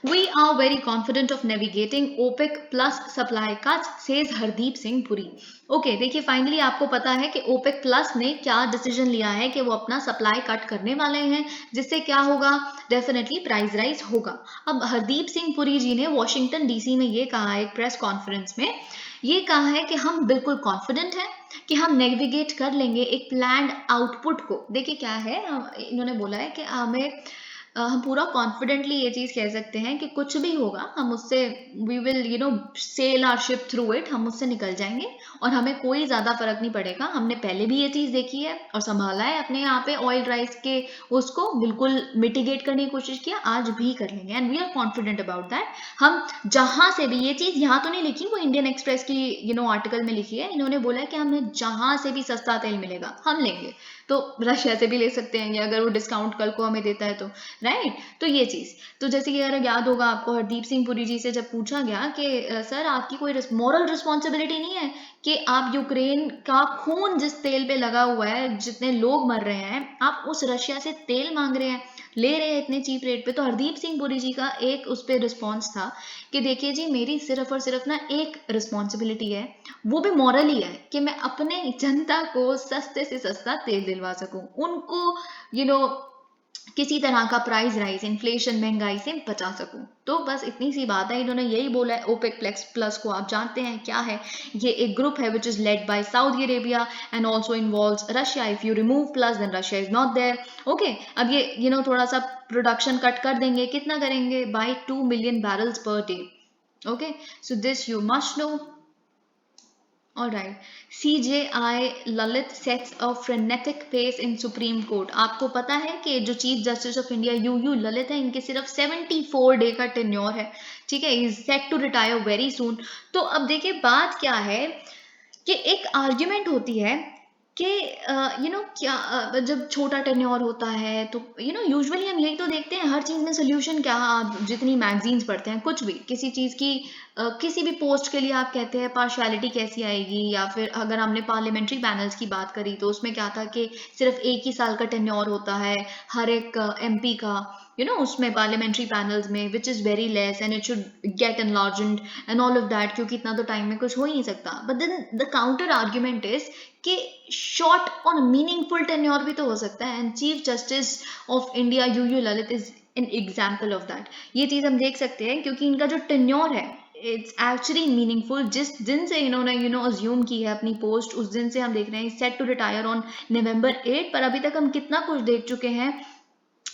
We are very confident of navigating OPEC plus supply cuts, says Hardeep Singh Puri. Okay, देखिए फाइनली आपको पता है कि OPEC प्लस ने क्या डिसीजन लिया है कि वो अपना सप्लाई कट करने वाले हैं, जिससे क्या होगा, डेफिनेटली प्राइस राइज होगा। अब हरदीप सिंह पुरी जी ने वॉशिंगटन DC में ये कहा एक प्रेस कॉन्फ्रेंस में ये कहा है कि हम बिल्कुल कॉन्फिडेंट हैं कि हम नेविगेट कर लेंगे एक प्लान्ड आउटपुट को। देखिए क्या है, इन्होंने बोला है कि हम पूरा कॉन्फिडेंटली ये चीज़ कह सकते हैं कि कुछ भी होगा हम उससे we will sail our ship through it, हम उससे निकल जाएंगे और हमें कोई ज़्यादा फर्क नहीं पड़ेगा। हमने पहले भी ये चीज़ देखी है और संभाला है अपने यहाँ पे ऑयल राइस के उसको बिल्कुल मिटिगेट करने की कोशिश किया, आज भी कर लेंगे and we are confident about that. हम जहाँ से भी, ये चीज़ यहाँ तो नहीं लिखी, वो इंडियन एक्सप्रेस की आर्टिकल में लिखी है, इन्होंने बोला है कि हमें जहाँ से भी सस्ता तेल मिलेगा हम लेंगे। तो रशिया से भी ले सकते हैं अगर वो डिस्काउंट कल को हमें देता है तो, राइट। तो ये चीज़ तो जैसे कि अगर याद होगा आपको, हरदीप सिंह पुरी जी से जब पूछा गया कि सर आपकी कोई मॉरल रिस्पॉन्सिबिलिटी नहीं है कि आप यूक्रेन का खून जिस तेल पे लगा हुआ है, जितने लोग मर रहे हैं, आप उस रशिया से तेल मांग रहे हैं, ले रहे हैं इतने चीप रेट पे। तो हरदीप सिंह पुरी जी का एक उस पर रिस्पॉन्स था कि देखिए जी, मेरी सिर्फ और सिर्फ ना एक रिस्पॉन्सिबिलिटी है, वो भी मॉरल ही है, कि मैं अपने जनता को सस्ते से सस्ता तेल दिलवा सकूं, उनको किसी तरह का प्राइस राइज, इन्फ्लेशन, महंगाई से बचा सकूं। तो बस इतनी सी बात है, इन्होंने यही बोला है। ओपेक प्लस को आप जानते हैं क्या है, ये एक ग्रुप है which is led by Saudi Arabia and also involves Russia. If you remove plus then Russia is not there. Okay, अब ये थोड़ा सा प्रोडक्शन कट कर देंगे, कितना करेंगे, by 2 million barrels per day. Okay, so this you must know. Alright, CJI Lalit sets a frenetic pace in Supreme Court। आपको पता है कि जो chief justice of India U Lalit है, इनके सिर्फ 74 डे का टेन्योर है, ठीक है, is set to retire very soon. तो अब देखिए बात क्या है कि एक आर्ग्यूमेंट होती है कि क्या जब छोटा टेन्योर होता है तो यूजुअली हम यही तो देखते हैं हर चीज़ में सोल्यूशन क्या। आप जितनी मैगजीन्स पढ़ते हैं, कुछ भी किसी चीज़ की किसी भी पोस्ट के लिए आप कहते हैं पार्शियलिटी कैसी आएगी, या फिर अगर हमने पार्लियामेंट्री पैनल्स की बात करी तो उसमें क्या था कि सिर्फ 1 ही साल का टेन्योर होता है हर एक एमपी का, उसमें पार्लियामेंट्री पैनल्स में, which is very less and it should get एनलार्जड and all of that, क्योंकि इतना तो टाइम में कुछ हो ही नहीं सकता। But then the counter argument is कि शॉर्ट और मीनिंगफुल टेन्योर भी तो हो सकता है, and chief justice of India U Lalit is an example of that. ये चीज़ हम देख सकते हैं क्योंकि इनका जो टेन्योर है इट्स एक्चुअली मीनिंगफुल। जिस दिन से इन्होंने अज्यूम की है अपनी पोस्ट, उस दिन से हम देख रहे हैं set to retire on November 8, पर अभी तक हम कितना कुछ देख चुके हैं।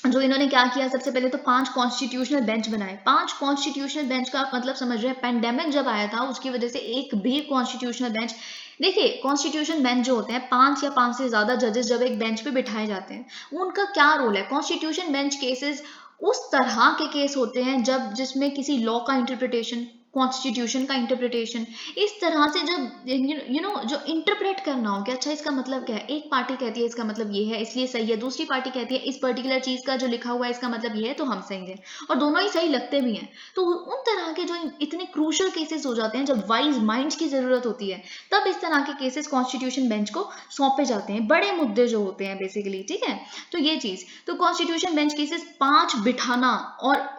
जो इन्होंने क्या किया, सबसे पहले तो 5 कॉन्स्टिट्यूशनल बेंच बनाए। 5 कॉन्स्टिट्यूशनल बेंच का मतलब समझ रहे हैं, पेंडेमिक जब आया था उसकी वजह से एक भी कॉन्स्टिट्यूशनल बेंच, देखिए कॉन्स्टिट्यूशन बेंच जो होते हैं 5 या 5 से ज्यादा जजेस जब एक बेंच पे बिठाए जाते हैं, उनका क्या रोल है। कॉन्स्टिट्यूशन बेंच केसेस उस तरह के केस होते हैं जब जिसमें किसी लॉ का इंटरप्रिटेशन, कॉन्स्टिट्यूशन का इंटरप्रिटेशन, इस तरह से जब जो इंटरप्रेट करना हो कि अच्छा इसका मतलब क्या है, एक पार्टी कहती है इसका मतलब ये है इसलिए सही है, दूसरी पार्टी कहती है इस पर्टिकुलर चीज का जो लिखा हुआ है इसका मतलब ये है तो हम सही हैं, और दोनों ही सही लगते भी हैं। तो उन तरह के जो इतने क्रूशल केसेस हो जाते हैं जब वाइज माइंड्स की जरूरत होती है, तब इस तरह के केसेस कॉन्स्टिट्यूशन बेंच को सौंपे जाते हैं, बड़े मुद्दे जो होते हैं बेसिकली, ठीक है। तो ये चीज, तो कॉन्स्टिट्यूशन बेंच केसेस 5 बिठाना, और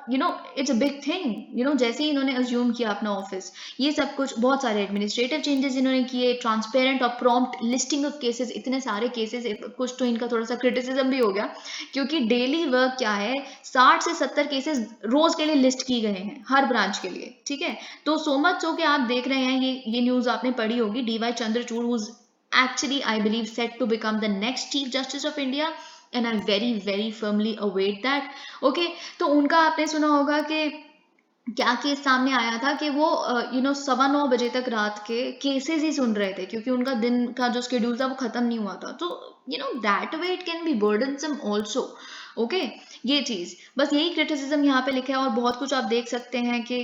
इट्स अ बिग थिंग। जैसे ही इन्होंने अज्यूम किया अपना ऑफिस, ये सब कुछ, बहुत सारे एडमिनिस्ट्रेटिव चेंजेस इन्होंने किए, ट्रांसपेरेंट और प्रॉम्प्ट लिस्टिंग ऑफ केसेस, इतने सारे केसेस। कुछ तो इनका थोड़ा सा क्रिटिसिज्म भी हो गया क्योंकि डेली वर्क क्या है, 60 से 70 केसेस रोज के लिए लिस्ट की गए हैं हर ब्रांच के लिए, ठीक है। तो सो मच सो कि आप देख रहे हैं, ये न्यूज आपने पढ़ी होगी, DY Chandrachud who's actually I believe set to become the next Chief Justice of India and I very firmly await that। okay, तो उनका आपने सुना होगा कि क्या केस सामने आया था कि वो 9:15 बजे तक रात के केसेस ही सुन रहे थे क्योंकि उनका दिन का जो शेड्यूल था वो खत्म नहीं हुआ था। तो that way it can be burdensome also. Okay, ये चीज, बस यही क्रिटिसिज्म यहाँ पे लिखा है, और बहुत कुछ आप देख सकते हैं कि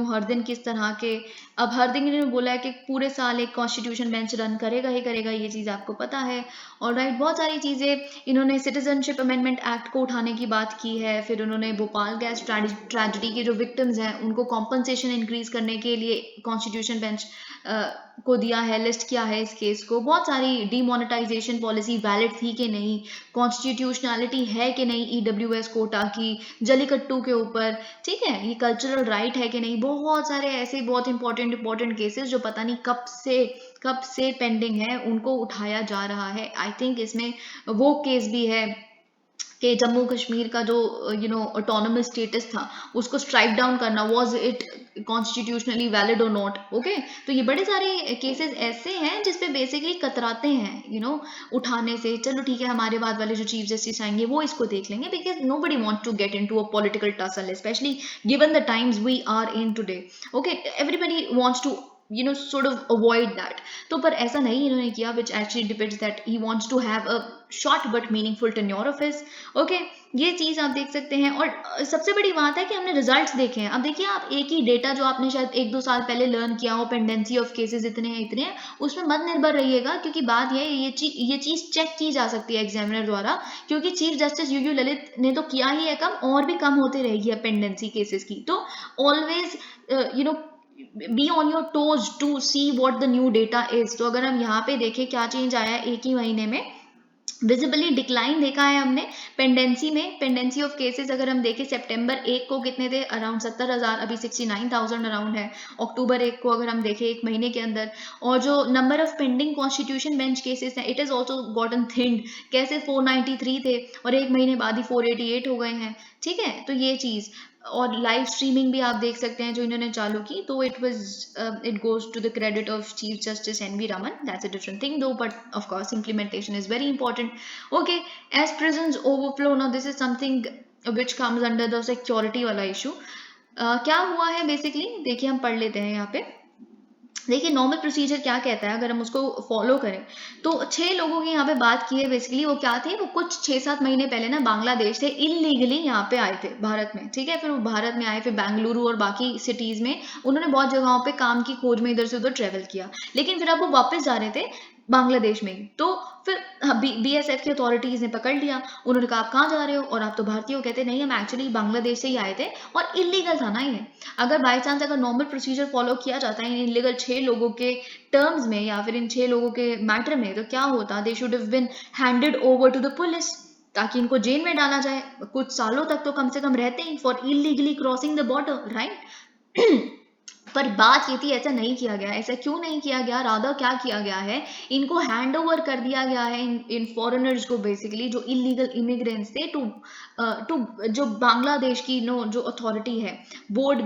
हर दिन किस तरह के, अब हर दिन इन्होंने बोला है कि पूरे साल एक कॉन्स्टिट्यूशन बेंच रन करेगा ही करेगा, ये चीज आपको पता है। और राइट, बहुत सारी चीजें इन्होंने सिटीजनशिप अमेंडमेंट एक्ट को उठाने की बात की है, फिर उन्होंने भोपाल गैस ट्रेजिडी के जो विक्टिम्स हैं उनको कॉम्पनसेशन इंक्रीज करने के लिए कॉन्स्टिट्यूशन बेंच को दिया है, लिस्ट किया है इस केस को। बहुत सारी डीमोनेटाइजेशन पॉलिसी वैलिड थी कि नहीं, कॉन्स्टिट्यूशनैलिटी है कि नहीं EWS कोटा की जलीकट्टू के ऊपर, ठीक है, ये कल्चरल राइट है कि नहीं। बहुत सारे ऐसे बहुत इंपॉर्टेंट केसेस जो पता नहीं कब से पेंडिंग है, उनको उठाया जा रहा है। आई थिंक इसमें वो केस भी है कि जम्मू कश्मीर का जो ऑटोनमस स्टेटस था उसको स्ट्राइक डाउन करना, वाज इट कॉन्स्टिट्यूशनली वैलिड और नॉट। ओके, तो ये बड़े सारे केसेस ऐसे हैं जिसपे बेसिकली कतराते हैं उठाने से। चलो ठीक है, हमारे बाद वाले जो चीफ जस्टिस आएंगे वो इसको देख लेंगे, because nobody want to get into a political tussle, specially given the times we are in today. Okay, everybody wants to sort of avoid that। तो पर ऐसा नहीं इन्होंने किया, which actually depicts that he wants to have a short but meaningful tenure of his। okay, ये चीज आप देख सकते हैं। और सबसे बड़ी बात है कि हमने रिजल्ट्स देखे हैं। अब देखिए, आप एक ही डेटा जो आपने शायद 1-2 साल पहले लर्न किया हो, पेंडेंसी ऑफ केसेस इतने हैं उसमें मत निर्भर रहिएगा, क्योंकि बात ये चीज चेक की जा सकती है एग्जामिनर द्वारा, क्योंकि चीफ जस्टिस यूयू ललित ने तो किया ही है कम, और भी कम होती रहेगी पेंडेंसी केसेस की। तो always be on your toes to see what the new data is। तो अगर हम यहाँ पे देखें क्या चेंज आया है एक ही महीने में, विजिबली डिक्लाइन देखा है हमने पेंडेंसी में। पेंडेंसी ऑफ केसेस अगर हम देखें, सितंबर 1 को कितने थे, अराउंड 70,000, अभी 69,000 अराउंड है। अक्टूबर 1 को अगर हम देखें एक महीने के अंदर, और जो number of pending constitution bench cases हैं, it is also gotten thinned. कैसे 493 थे और एक महीने बाद ही 488 हो गए हैं। ठीक है, तो ये चीज। और लाइव स्ट्रीमिंग भी आप देख सकते हैं जो इन्होंने चालू की, तो it goes to the credit of chief justice NV Raman. That's a different thing though, but of course implementation is very important. Okay, as prisons overflow, now this is something which comes under the security वाला issue. क्या हुआ है basically, देखिए हम पढ़ लेते हैं यहाँ पे। देखिए नॉर्मल प्रोसीजर क्या कहता है, अगर हम उसको फॉलो करें तो 6 लोगों की यहाँ पे बात की है। बेसिकली वो क्या थे, वो कुछ 6-7 महीने पहले ना बांग्लादेश से इलीगली यहाँ पे आए थे भारत में। ठीक है, फिर वो भारत में आए, फिर बेंगलुरु और बाकी सिटीज में उन्होंने बहुत जगहों पे काम की खोज में इधर से उधर ट्रेवल किया, लेकिन फिर अब वो वापस जा रहे थे बांग्लादेश में ही। तो फिर BSF की अथॉरिटीज ने पकड़ लिया। उन्होंने कहा आप कहाँ जा रहे हो, और आप तो भारतीय हो। कहते नहीं, हम एक्चुअली बांग्लादेश से ही आए थे, और इलीगल था ना ये। अगर बाई चांस अगर नॉर्मल प्रोसीजर फॉलो किया जाता है इन इलीगल 6 लोगों के टर्म्स में, या फिर इन 6 लोगों के मैटर में, तो क्या होता, they should have been handed over to the police, ताकि इनको जेल में डाला जाए कुछ सालों तक तो कम से कम रहते ही, for illegally crossing the border, right. पर बात ये थी, ऐसा नहीं किया गया। ऐसा क्यों नहीं किया गया, राधा क्या किया गया है, इनको हैंड ओवर कर दिया गया है इन फॉरेनर्स को, बेसिकली जो इलीगल इमिग्रेंट्स थे, टू जो बांग्लादेश की जो अथॉरिटी है, border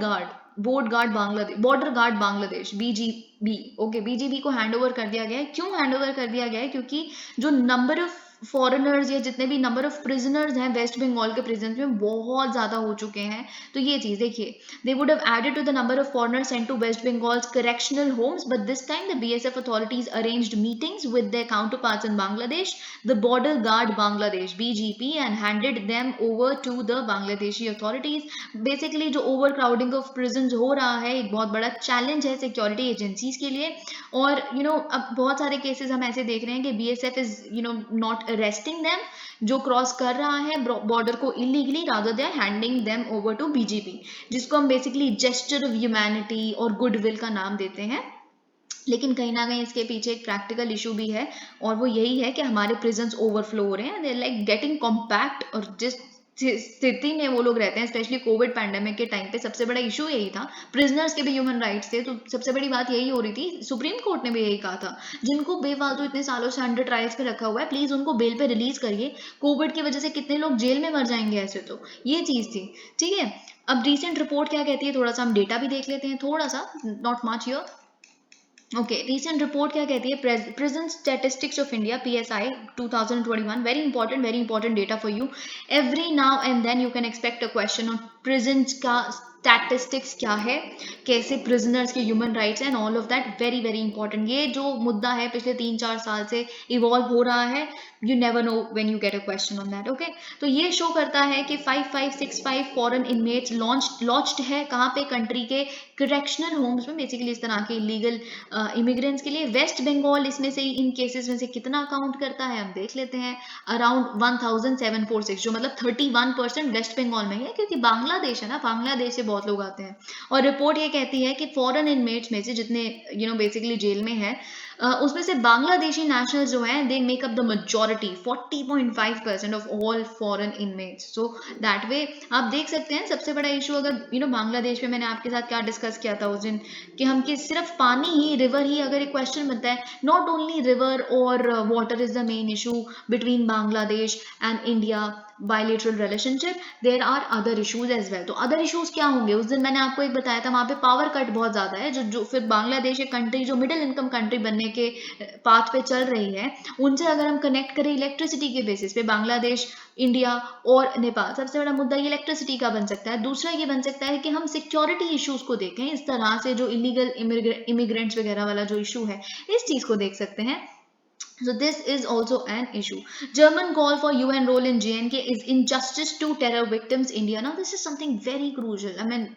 guard Bangladesh, BGB। Okay, BGB को हैंड ओवर कर दिया गया है। क्यों हैंड ओवर कर दिया गया है, क्योंकि जो नंबर ऑफ फॉरेनर्स या जितने भी नंबर ऑफ प्रिजनर्स हैं वेस्ट बंगाल के प्रिजन में, बहुत ज्यादा हो चुके हैं। तो ये चीज देखिए, they would have added to the number of foreigners sent to West Bengal's correctional homes, but this time the BSF authorities arranged meetings with their counterparts in Bangladesh, the Border Guard Bangladesh BGP, and handed them over to the Bangladeshi authorities। Basically जो overcrowding of prisons हो रहा है, एक बहुत बड़ा challenge है security agencies के लिए। और अब बहुत सारे केसेस हम ऐसे देख रहे हैं कि BSF is not arresting them, जो क्रॉस कर रहा है बॉर्डर को illegally, rather than handing them over to BGP, जिसको हम बेसिकली जेस्चर ऑफ ह्यूमैनिटी और गुडविल का नाम देते हैं। लेकिन कहीं ना कहीं इसके पीछे एक प्रैक्टिकल इशू भी है, और वो यही है कि हमारे प्रिजन्स ओवरफ्लो हो रहे हैं, दे लाइक गेटिंग कॉम्पैक्ट। और जिस स्थिति में वो लोग रहते हैं, स्पेशली कोविड पैंडेमिक के टाइम पे, सबसे बड़ा इशू यही था। प्रिजनर्स के भी ह्यूमन राइट्स थे, तो सबसे बड़ी बात यही हो रही थी। सुप्रीम कोर्ट ने भी यही कहा था, जिनको बेफालतू इतने सालों से अंडर ट्रायल्स पे रखा हुआ है, प्लीज उनको बेल पे रिलीज करिए। कोविड की वजह से कितने लोग जेल में मर जाएंगे ऐसे, तो ये चीज थी। ठीक है, अब रिसेंट रिपोर्ट क्या कहती है, थोड़ा सा हम डेटा भी देख लेते हैं, थोड़ा सा, not much here. Okay, recent report क्या कहती है, prison statistics of India PSI 2021, very important data for you. Every now and then you can expect a question on prison का स्टैटिस्टिक्स क्या है, कैसे प्रिजनर्स के human rights and all of that, very important. ये जो मुद्दा है पिछले 3-4 साल से इवॉल्व हो रहा है, you never know when you get a question on that. Okay, तो ये शो करता है कि 5565 फॉरेन इनमेट्स लॉन्च्ड है कहाँ पे, कंट्री के करेक्शनल होम्स में, बेसिकली इस तरह के इलीगल इमिग्रेंट्स के लिए। वेस्ट बंगाल इसमें से इन केसेस में से कितना काउंट करता है, हम देख लेते हैं। अराउंड 1746, जो मतलब 31% वेस्ट बंगाल में है, क्योंकि बांग्लादेश है ना, बांग्लादेश से बहुत लोग आते हैं। और रिपोर्ट ये कहती है कि फॉरेन इनमेट्स में से जितने बेसिकली जेल में है, उसमें से बांग्लादेशी नेशनल जो हैं they make up the majority 40.5% of all foreign inmates. So that way आप देख सकते हैं सबसे बड़ा इशू अगर बांग्लादेश में मैंने आपके साथ क्या डिस्कस किया था उस दिन कि हम कि सिर्फ पानी ही रिवर ही अगर एक क्वेश्चन बनता है, नॉट ओनली रिवर और water is the main issue between Bangladesh and India bilateral relationship, there are other issues as well. तो अदर इश्यूज क्या होंगे? उस दिन मैंने आपको एक बताया था वहां पे पावर कट बहुत ज्यादा है, जो फिर बांग्लादेश एक कंट्री जो मिडिल इनकम कंट्री बनने के पाथ पे चल रही है, उनसे अगर हम कनेक्ट करें इलेक्ट्रिसिटी के बेसिस पे, बांग्लादेश, इंडिया और नेपाल, सबसे बड़ा मुद्दा ये इलेक्ट्रिसिटी का बन सकता है. दूसरा ये बन सकता है कि हम सिक्योरिटी इश्यूज को देखें, इस तरह से जो इलीगल इमिग्रेंट्स वगैरह वाला जो इशू है, इस चीज को देख सकते हैं. So this is also an issue. German call for UN role in JNK is injustice to terror victims India. Now this is something very crucial. I mean,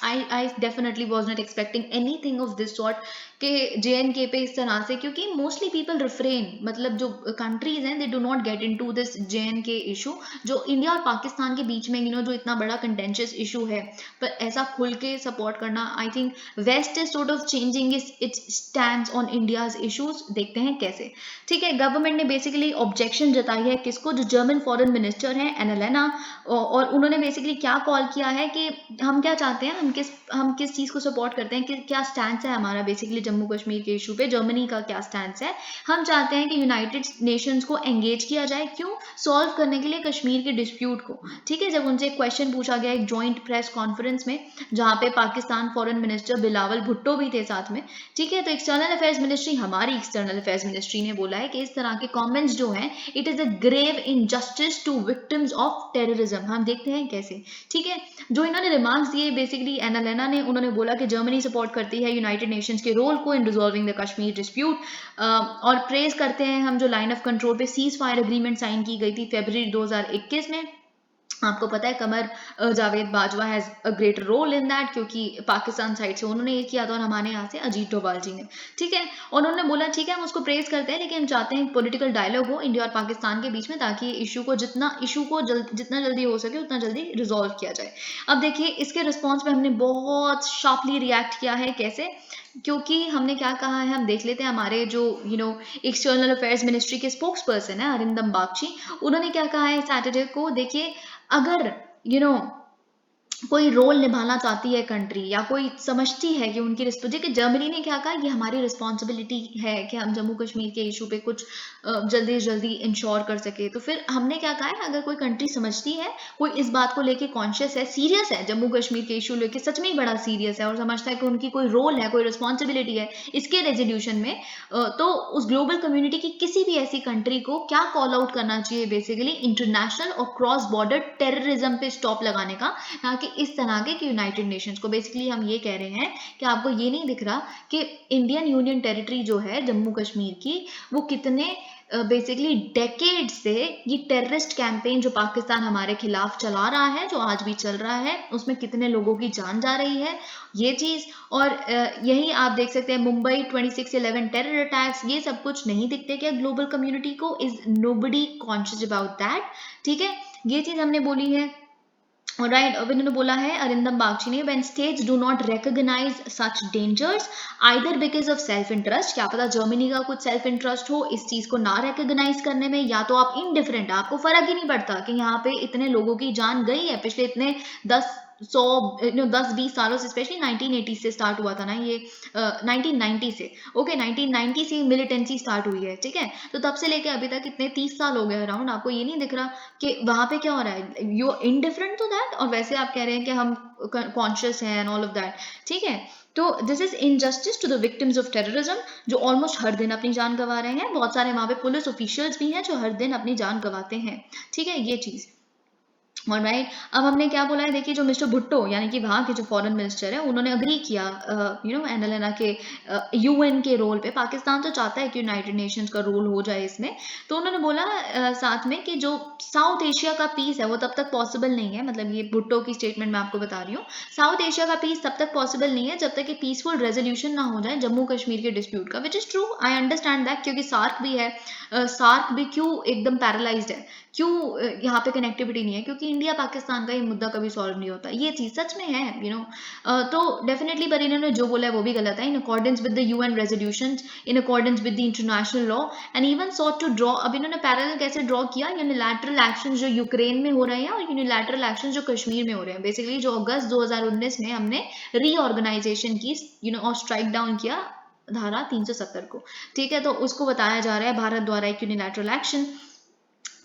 I definitely was not expecting anything of this sort कि JNK पे इस तरह से, क्योंकि mostly people refrain, मतलब जो countries हैं दे do not get into this JNK issue, जो इंडिया और पाकिस्तान के बीच में जो इतना बड़ा कंटेंशियस इशू है, पर ऐसा खुल के सपोर्ट करना, I think West is sort of changing its stand on India's issues. देखते हैं कैसे. ठीक है, गवर्नमेंट ने बेसिकली ऑब्जेक्शन जताई है किसको? जो जर्मन फॉरेन मिनिस्टर हैं एनालेना, और उन्होंने बेसिकली क्या कॉल किया है कि हम क्या चाहते हैं, हम किस चीज़ को सपोर्ट करते हैं, कि क्या स्टैंड है हमारा बेसिकली जम्मू कश्मीर के इशू पे, जर्मनी का क्या स्टैंड है. हम चाहते हैं कि यूनाइटेड नेशंस को एंगेज किया जाए. क्यों? सॉल्व करने के लिए कश्मीर के डिस्प्यूट को. ठीक है, जब उनसे एक क्वेश्चन पूछा गया एक जॉइंट प्रेस कॉन्फ्रेंस में, जहाँ पे पाकिस्तान फॉरेन मिनिस्टर बिलावल भुट्टो भी थे साथ में. ठीक है, तो एक्सटर्नल अफेयर्स मिनिस्ट्री, हमारी एक्सटर्नल अफेयर्स मिनिस्ट्री ने बोला है कि इस तरह के कमेंट्स जो हैं, it is a grave injustice to victims of terrorism. हम देखते हैं कैसे. ठीक है, जो इन्होंने रिमार्क्स दिए बेसिकली एनालेना ने, उन्होंने बोला कि जर्मनी सपोर्ट करती है यूनाइटेड नेशंस के रोल को in resolving the Kashmir dispute, और प्रेज करते हैं हम जो लाइन ऑफ कंट्रोल पे सीज फायर एग्रीमेंट साइन की गई थी फरवरी 2021 में. आपको पता है Qamar Javed Bajwa has a great role in that, क्योंकि पाकिस्तान साइड से उन्होंने ये किया था और हमारे यहाँ से अजीत डोभाल जी ने. ठीक है, और उन्होंने बोला ठीक है हम उसको प्रेज करते हैं, लेकिन हम चाहते हैं पॉलिटिकल डायलॉग हो इंडिया और पाकिस्तान के बीच में, ताकि इशू को जितना जल्दी हो सके उतना जल्दी रिजॉल्व किया जाए. अब देखिए इसके रिस्पॉन्स में हमने बहुत शार्पली रिएक्ट किया है. कैसे? क्योंकि हमने क्या कहा है, हम देख लेते हैं. हमारे जो एक्सटर्नल अफेयर्स मिनिस्ट्री के स्पोक्स पर्सन है अरिंदम बागची, उन्होंने क्या कहा है सैटरडे को. देखिए, अगर कोई रोल निभाना चाहती है कंट्री, या कोई समझती है कि उनकी कि जर्मनी ने क्या कहा, ये हमारी रिस्पॉन्सिबिलिटी है कि हम जम्मू कश्मीर के इशू पे कुछ जल्दी से जल्दी इंश्योर कर सके. तो फिर हमने क्या कहा है, अगर कोई कंट्री समझती है, कोई इस बात को लेके कॉन्शियस है, सीरियस है, जम्मू कश्मीर के इशू लेके सच में ही बड़ा सीरियस है, और समझता है कि उनकी कोई रोल है, कोई रिस्पॉन्सिबिलिटी है इसके रेजोल्यूशन में, तो उस ग्लोबल कम्युनिटी की किसी भी ऐसी कंट्री को क्या कॉल आउट करना चाहिए, बेसिकली इंटरनेशनल और क्रॉस बॉर्डर टेररिज्म पे स्टॉप लगाने का, ना कि इस तरह के कि यूनाइटेड नेशंस को. बेसिकली हम ये कह रहे हैं कि आपको ये नहीं दिख रहा कि इंडियन यूनियन टेरिटरी जो है जम्मू कश्मीर की, वो कितने बेसिकली डेकेड से ये टेररिस्ट कैंपेन जो पाकिस्तान हमारे खिलाफ चला रहा है, जो आज भी चल रहा है, उसमें कितने लोगों की जान जा रही है, ये चीज. और यही आप देख सकते हैं मुंबई 26/11 टेरर अटैक्स, ये सब कुछ नहीं दिखते क्या ग्लोबल कम्युनिटी को? Is nobody conscious about that. ठीक है, ये चीज हमने बोली है. राइट, अब इन्होंने बोला है अरिंदम बागची ने, when states do not recognise such dangers either because of self interest, क्या पता जर्मनी का कुछ सेल्फ इंटरेस्ट हो इस चीज को ना रिकॉग्नाइज करने में, या तो आप इनडिफरेंट, आपको फर्क ही नहीं पड़ता कि यहाँ पे इतने लोगों की जान गई है पिछले इतने 10-20 सालों से, स्पेशली 1980 से स्टार्ट हुआ था ना ये, 1990 से, ओके 1990 से मिलिटेंसी स्टार्ट हुई है. ठीक है, तो तब से लेके अभी तक कितने 30 साल हो गए अराउंड. आपको ये नहीं दिख रहा कि वहां पे क्या हो रहा है, यू इनडिफरेंट टू दैट, और वैसे आप कह रहे हैं कि हम कॉन्शियस हैं एंड ऑल ऑफ दैट. ठीक है, तो this is injustice to the victims of terrorism, जो ऑलमोस्ट हर दिन अपनी जान गंवा रहे हैं. बहुत सारे वहां पे पुलिस ऑफिशियल्स भी हैं जो हर दिन अपनी जान गंवाते हैं. ठीक है, ये चीज. ऑलराइट, अब हमने क्या बोला है, देखिए जो मिस्टर भुट्टो यानी कि वहाँ के जो फॉरेन मिनिस्टर है, उन्होंने अग्री किया एनालेना के यूएन के रोल पे. पाकिस्तान तो चाहता है कि यूनाइटेड नेशंस का रोल हो जाए इसमें, तो उन्होंने बोला साथ में कि जो साउथ एशिया का पीस है वो तब तक पॉसिबल नहीं है. मतलब ये भुट्टो की स्टेटमेंट मैं आपको बता रही हूँ. साउथ एशिया का पीस तब तक पॉसिबल नहीं है जब तक कि पीसफुल रेजोल्यूशन ना हो जाए जम्मू कश्मीर के डिस्प्यूट का, which is true, I understand that, क्योंकि सार्क भी है. सार्क भी क्यों एकदम पैरालाइज्ड है, क्यों यहाँ पे कनेक्टिविटी नहीं है, क्योंकि इंडिया पाकिस्तान का ये मुद्दा कभी सॉल्व नहीं होता। ये चीज सच में है, तो डेफिनेटली, पर इन्होंने जो बोला है वो भी गलत है। In accordance with the UN resolutions, in accordance with the international law and even sought to draw, अब इन्होंने पैरेलल कैसे ड्रॉ किया, यूनिलैटरल एक्शन जो यूक्रेन में हो रहे हैं और यूनिलैटरल एक्शन जो कश्मीर में हो रहे हैं। बेसिकली जो अगस्त 2019 में हमने रीऑर्गेनाइजेशन की, और स्ट्राइक डाउन किया धारा 370 को, ठीक है, तो उसको बताया जा रहा है भारत द्वारा एक यूनिलैटरल एक्शन।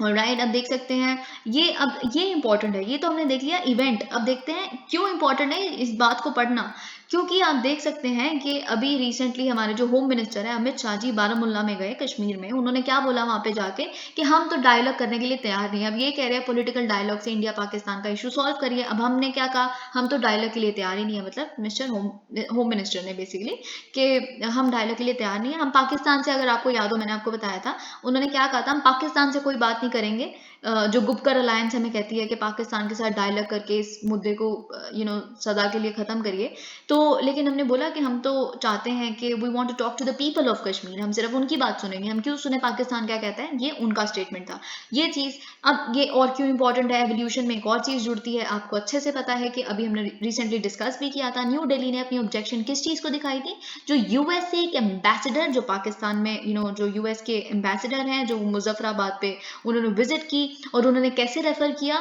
राइट, अब देख सकते हैं ये इंपॉर्टेंट है, ये तो हमने देख लिया इवेंट। अब देखते हैं क्यों इंपॉर्टेंट है इस बात को पढ़ना, क्योंकि आप देख सकते हैं कि अभी रिसेंटली हमारे जो होम मिनिस्टर है अमित शाह जी बारामूला में गए कश्मीर में। उन्होंने क्या बोला वहां पे जाके कि हम तो डायलॉग करने के लिए तैयार नहीं है। अब ये कह रहे हैं पॉलिटिकल डायलॉग से इंडिया पाकिस्तान का इशू सॉल्व करिए। अब हमने क्या कहा, हम तो डायलॉग के लिए तैयार ही नहीं है, मतलब मिस्टर होम मिनिस्टर ने बेसिकली कि हम डायलॉग के लिए तैयार नहीं है। हम पाकिस्तान से, अगर आपको याद हो मैंने आपको बताया था, उन्होंने क्या कहा था, हम पाकिस्तान से कोई बात नहीं करेंगे। जो गुपकर अलायंस हमें कहती है कि पाकिस्तान के साथ डायलॉग करके इस मुद्दे को सदा के लिए खत्म करिए। तो लेकिन हमने बोला कि हम तो चाहते हैं कि we want to talk to the people of Kashmir, हम सिर्फ उनकी बात सुनेंगे, हम क्यों सुने पाकिस्तान क्या कहता है। ये उनका स्टेटमेंट था, ये चीज। अब ये और क्यों इंपॉर्टेंट है, एवोल्यूशन में एक और चीज जुड़ती है, आपको अच्छे से पता है कि अभी हमने रिसेंटली डिस्कस भी किया था, न्यू दिल्ली ने अपनी ऑब्जेक्शन किस चीज को दिखाई थी, जो यूएसए के एम्बेसडर, जो पाकिस्तान में जो यूएस के एम्बेसडर हैं, जो मुजफ्फराबाद पे उन्होंने विजिट की और उन्होंने कैसे रेफर किया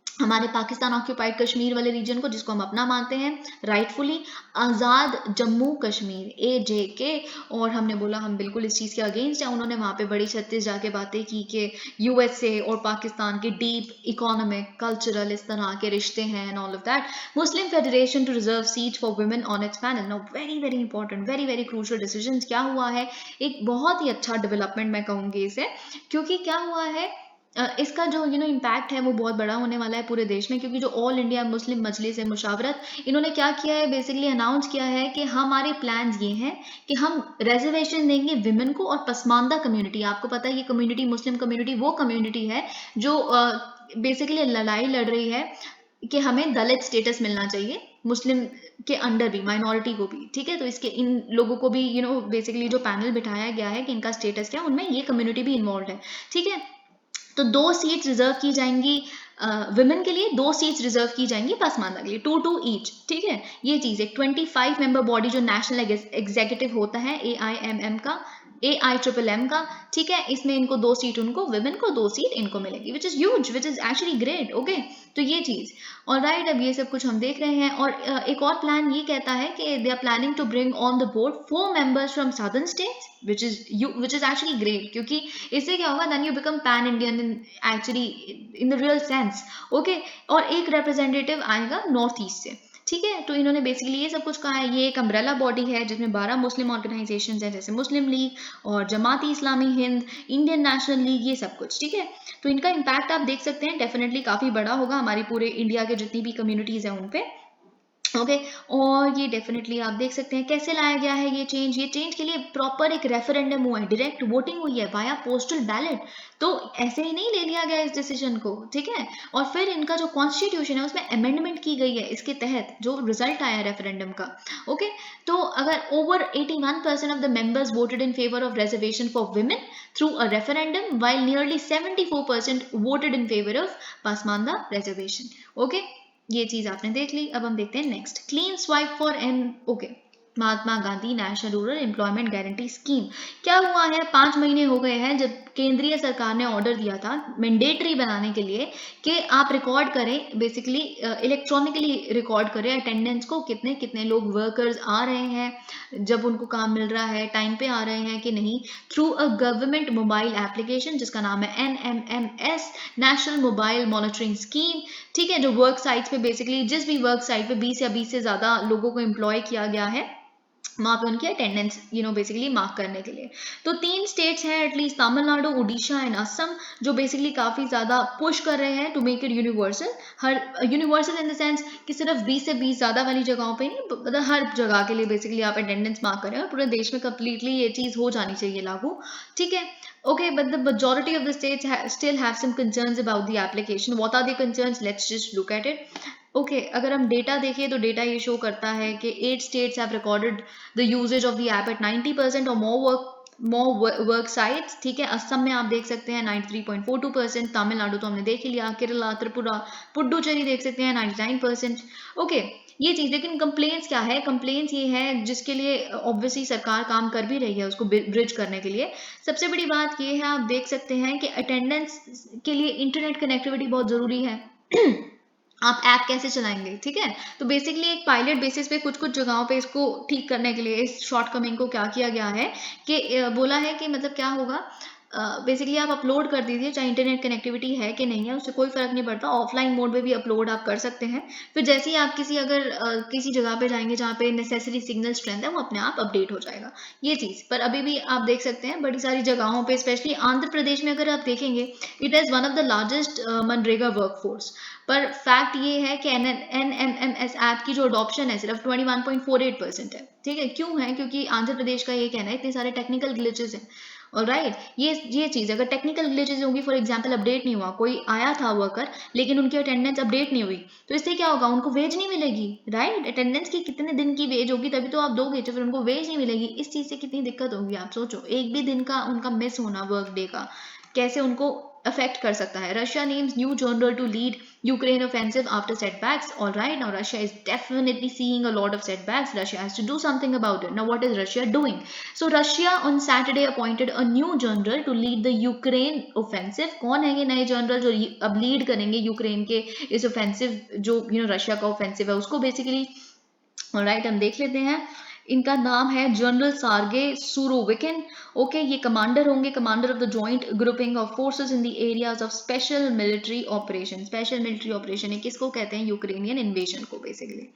हमारे पाकिस्तान ऑक्यूपाइड कश्मीर वाले रीजन को, जिसको हम अपना मानते हैं राइटफुली, आज़ाद जम्मू कश्मीर AJK। और हमने बोला हम बिल्कुल इस चीज़ के अगेंस्ट हैं। उन्होंने वहाँ पे बड़ी छत्तीस जाके बातें की कि यूएसए और पाकिस्तान के डीप इकोनॉमिक कल्चरल इस तरह के रिश्ते हैं and all of that. Muslim federation to reserve seat for women on its panel. Now very very important, very very crucial decision. क्या हुआ है, एक बहुत ही अच्छा डेवलपमेंट मैं कहूँगी इसे, क्योंकि क्या हुआ है, इसका जो इम्पैक्ट है वो बहुत बड़ा होने वाला है पूरे देश में, क्योंकि जो ऑल इंडिया मुस्लिम मजलिस है मुशावरत, इन्होंने क्या किया है, बेसिकली अनाउंस किया है कि हमारे प्लान्स ये हैं कि हम रिजर्वेशन देंगे विमेन को और पसमानदा कम्युनिटी। आपको पता है ये कम्युनिटी, मुस्लिम कम्युनिटी वो कम्युनिटी है जो बेसिकली लड़ाई लड़ रही है कि हमें दलित स्टेटस मिलना चाहिए, मुस्लिम के अंडर भी, माइनॉरिटी को भी, ठीक है। तो इसके इन लोगों को भी बेसिकली जो पैनल बिठाया गया है कि इनका स्टेटस क्या, उनमें ये कम्युनिटी भी इन्वॉल्व है, ठीक है। तो 2 सीट्स रिजर्व की जाएंगी विमेन के लिए, 2 सीट्स रिजर्व की जाएंगी पसमानदा के लिए, 2 ईच, ठीक है। ये चीज है। 25 मेंबर बॉडी जो नेशनल एग्जीक्यूटिव होता है AIMM का, AIMM का, ठीक है, इसमें इनको 2 सीट, उनको विमेन को 2 सीट इनको मिलेगी, which is huge, which is actually great. Okay, तो ये चीज और राइट, अब ये सब कुछ हम देख रहे हैं। और एक और प्लान ये कहता है कि they are planning to bring on the board 4 members from southern states, which is actually great, क्योंकि इससे क्या होगा, then you become pan Indian actually in the real sense. Okay, और एक रिप्रेजेंटेटिव आएगा नॉर्थ ईस्ट से, ठीक है। तो इन्होंने बेसिकली ये सब कुछ कहा है। ये एक अम्ब्रेला बॉडी है जिसमें 12 मुस्लिम ऑर्गेनाइजेशंस हैं, जैसे मुस्लिम लीग और Jamaat Islami Hind, Indian national league, ये सब कुछ, ठीक है। तो इनका इम्पैक्ट आप देख सकते हैं, डेफिनेटली काफी बड़ा होगा हमारी पूरे इंडिया के जितनी भी कम्युनिटीज हैं उन पे। ओके, और ये डेफिनेटली आप देख सकते हैं कैसे लाया गया है ये चेंज। ये चेंज के लिए प्रॉपर एक रेफरेंडम हुआ है, डायरेक्ट वोटिंग हुई है वाया पोस्टल बैलेट। तो ऐसे ही नहीं ले लिया गया इस डिसीजन को, ठीक है। और फिर इनका जो कॉन्स्टिट्यूशन है उसमें अमेंडमेंट की गई है इसके तहत, जो रिजल्ट आया रेफरेंडम का। ओके, तो अगर over 81% of the members voted in favour of reservation for women through a referendum, while nearly 74% voted in favour of Pasmanda reservation. Okay, ये चीज आपने देख ली। अब हम देखते हैं next, clean swipe for okay, Mahatma Gandhi national rural employment guarantee scheme. क्या हुआ है, 5 महीने हो गए हैं जब केंद्रीय सरकार ने ऑर्डर दिया था मैंडेटरी बनाने के लिए कि आप रिकॉर्ड करें, बेसिकली इलेक्ट्रॉनिकली रिकॉर्ड करें अटेंडेंस को, कितने कितने लोग वर्कर्स आ रहे हैं, जब उनको काम मिल रहा है टाइम पे आ रहे हैं कि नहीं, through a government mobile application जिसका नाम है NMMS, national mobile monitoring scheme, ठीक है। जो वर्क साइट्स पे बेसिकली, जिस भी वर्क साइट पे 20 या 20 से ज्यादा लोगों को एम्प्लॉय किया गया है, वहाँ पे उनकी अटेंडेंस बेसिकली मार्क करने के लिए। तो 3 स्टेट्स हैं एटलीस्ट, तमिलनाडु, उड़ीसा एंड असम, जो बेसिकली काफी ज्यादा पुश कर रहे हैं टू मेक इट यूनिवर्सल। हर यूनिवर्सल इन द सेंस कि सिर्फ 20 से 20 ज्यादा वाली जगहों पे नहीं, मतलब हर जगह के लिए बेसिकली आप अटेंडेंस मार्क करें, और पूरे देश में कंप्लीटली ये चीज हो जानी चाहिए लागू, ठीक है। Okay, but the majority of the states still have some concerns about the application. What are the concerns? Let's just look at it. Okay, अगर हम डेटा देखें तो डेटा ये शो करता है कि 8 states have recorded the usage of the app at 90% or more more work sites, ठीक है। असम में आप देख सकते हैं 93.42%, तमिलनाडु तो हमने देख ही लिया, केरला, त्रिपुरा, पुडुचेरी देख सकते हैं 99%। ओके, ये चीज। लेकिन कंप्लेंट्स क्या है? कंप्लेंट्स ये है जिसके लिए ऑब्वियसली सरकार काम कर भी रही है उसको ब्रिज करने के लिए। सबसे बड़ी बात ये है, आप देख सकते हैं कि अटेंडेंस के लिए इंटरनेट कनेक्टिविटी बहुत जरूरी है। आप ऐप कैसे चलाएंगे, ठीक है। तो बेसिकली एक पायलट बेसिस पे कुछ कुछ जगहों पे इसको ठीक करने के लिए, इस शॉर्टकमिंग को क्या किया गया है कि बोला है कि मतलब क्या होगा, बेसिकली आप अपलोड कर दीजिए, चाहे इंटरनेट कनेक्टिविटी है कि नहीं है उससे कोई फर्क नहीं पड़ता, ऑफलाइन मोड में भी अपलोड आप कर सकते हैं। फिर जैसे ही आप किसी जगह पे जाएंगे जहाँ पे नेसेसरी सिग्नल स्ट्रेंथ है, वो अपने आप अपडेट हो जाएगा, ये चीज़। पर अभी भी आप देख सकते हैं बड़ी सारी जगहों पे, स्पेशली आंध्र प्रदेश में अगर आप देखेंगे, it is one of the largest MNREGA workforce. पर फैक्ट ये है कि NMMS ऐप की जो अडॉप्शन है सिर्फ 21.48% है, ठीक है। क्यों है? क्योंकि आंध्र प्रदेश का ये कहना है इतने सारे टेक्निकल ग्लिचेस हैं। ऑलराइट, ये चीज़ अगर टेक्निकल ग्लिचेस होंगी, फॉर एग्जांपल अपडेट नहीं हुआ, कोई आया था वर्कर लेकिन उनकी अटेंडेंस अपडेट नहीं हुई, तो इससे क्या होगा? उनको वेज नहीं मिलेगी, राइट। अटेंडेंस की कितने दिन की वेज होगी तभी तो आप दोगे, तो फिर उनको वेज नहीं मिलेगी। इस चीज़ से कितनी दिक्कत होगी आप सोचो, एक भी दिन का उनका मिस होना वर्क डे का कैसे उनको अफेक्ट कर सकता है। Russia names new general to lead Ukraine offensive after setbacks. All right, now Russia is definitely seeing a lot of setbacks. Russia has to do something about it. Now, what is Russia doing? So, Russia on Saturday appointed a new general to lead the Ukraine offensive. कौन है ये नए general जो अब lead करेंगे Ukraine के इस offensive, जो रशिया का ऑफेंसिव है उसको बेसिकली। ऑलराइट, हम देख लेते हैं। इनका नाम है जनरल सार्गे सुरोविकिन। ओके, ये कमांडर होंगे, commander of the joint grouping of forces in the areas of special military operation. Special military operation है किसको कहते हैं? यूक्रेनियन इन्वेजन को बेसिकली।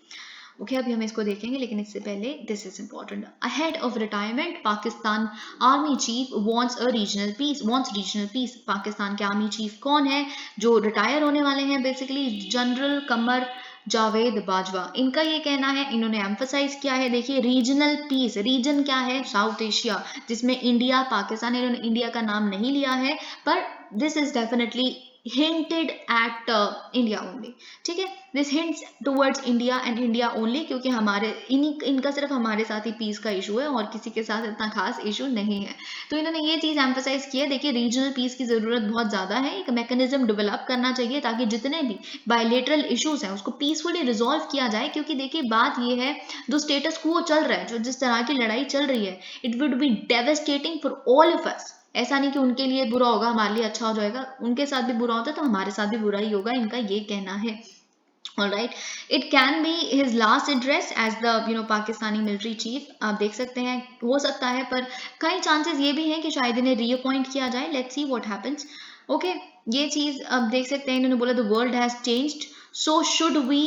ओके, अभी हम इसको देखेंगे, लेकिन इससे पहले this is important. Ahead of retirement, Pakistan army chief wants a regional piece, wants regional piece. Pakistan के आर्मी चीफ कौन है जो रिटायर होने वाले हैं? बेसिकली जनरल कमर जावेद बाजवा, इनका ये कहना है, इन्होंने एम्फसाइज किया है। देखिए, रीजनल पीस, रीजन क्या है? साउथ एशिया, जिसमें इंडिया, पाकिस्तान, इन्होंने इंडिया का नाम नहीं लिया है, पर this is definitely hinted at India only, ठीक है। This hints towards India and India only, क्योंकि हमारे इनका सिर्फ हमारे साथ ही पीस का इशू है और किसी के साथ इतना खास इशू नहीं है। तो इन्होंने ये चीज़ एम्फोसाइज की है। देखिए, रीजनल पीस की ज़रूरत बहुत ज़्यादा है, एक मैकेनिज्म डेवलप करना चाहिए ताकि जितने भी बायलेटरल इशूज़ हैं उसको पीसफुली रिजॉल्व किया जाए। क्योंकि देखिए, बात ये है, जो स्टेटस क्वो चल रहा है, जो जिस तरह की लड़ाई चल रही है, it would be devastating for all of us. ऐसा नहीं कि उनके लिए बुरा होगा हमारे लिए अच्छा हो जाएगा, उनके साथ भी बुरा होता है तो हमारे साथ भी बुरा ही होगा, इनका ये कहना है। Alright, it can be his last address as the Pakistani military chief. आप देख सकते हैं, हो सकता है, पर कई चांसेस ये भी हैं कि शायद इन्हें रीअपॉइंट किया जाए। Let's see what happens. Okay, ये चीज अब देख सकते हैं, इन्होंने बोला the world has changed, so should we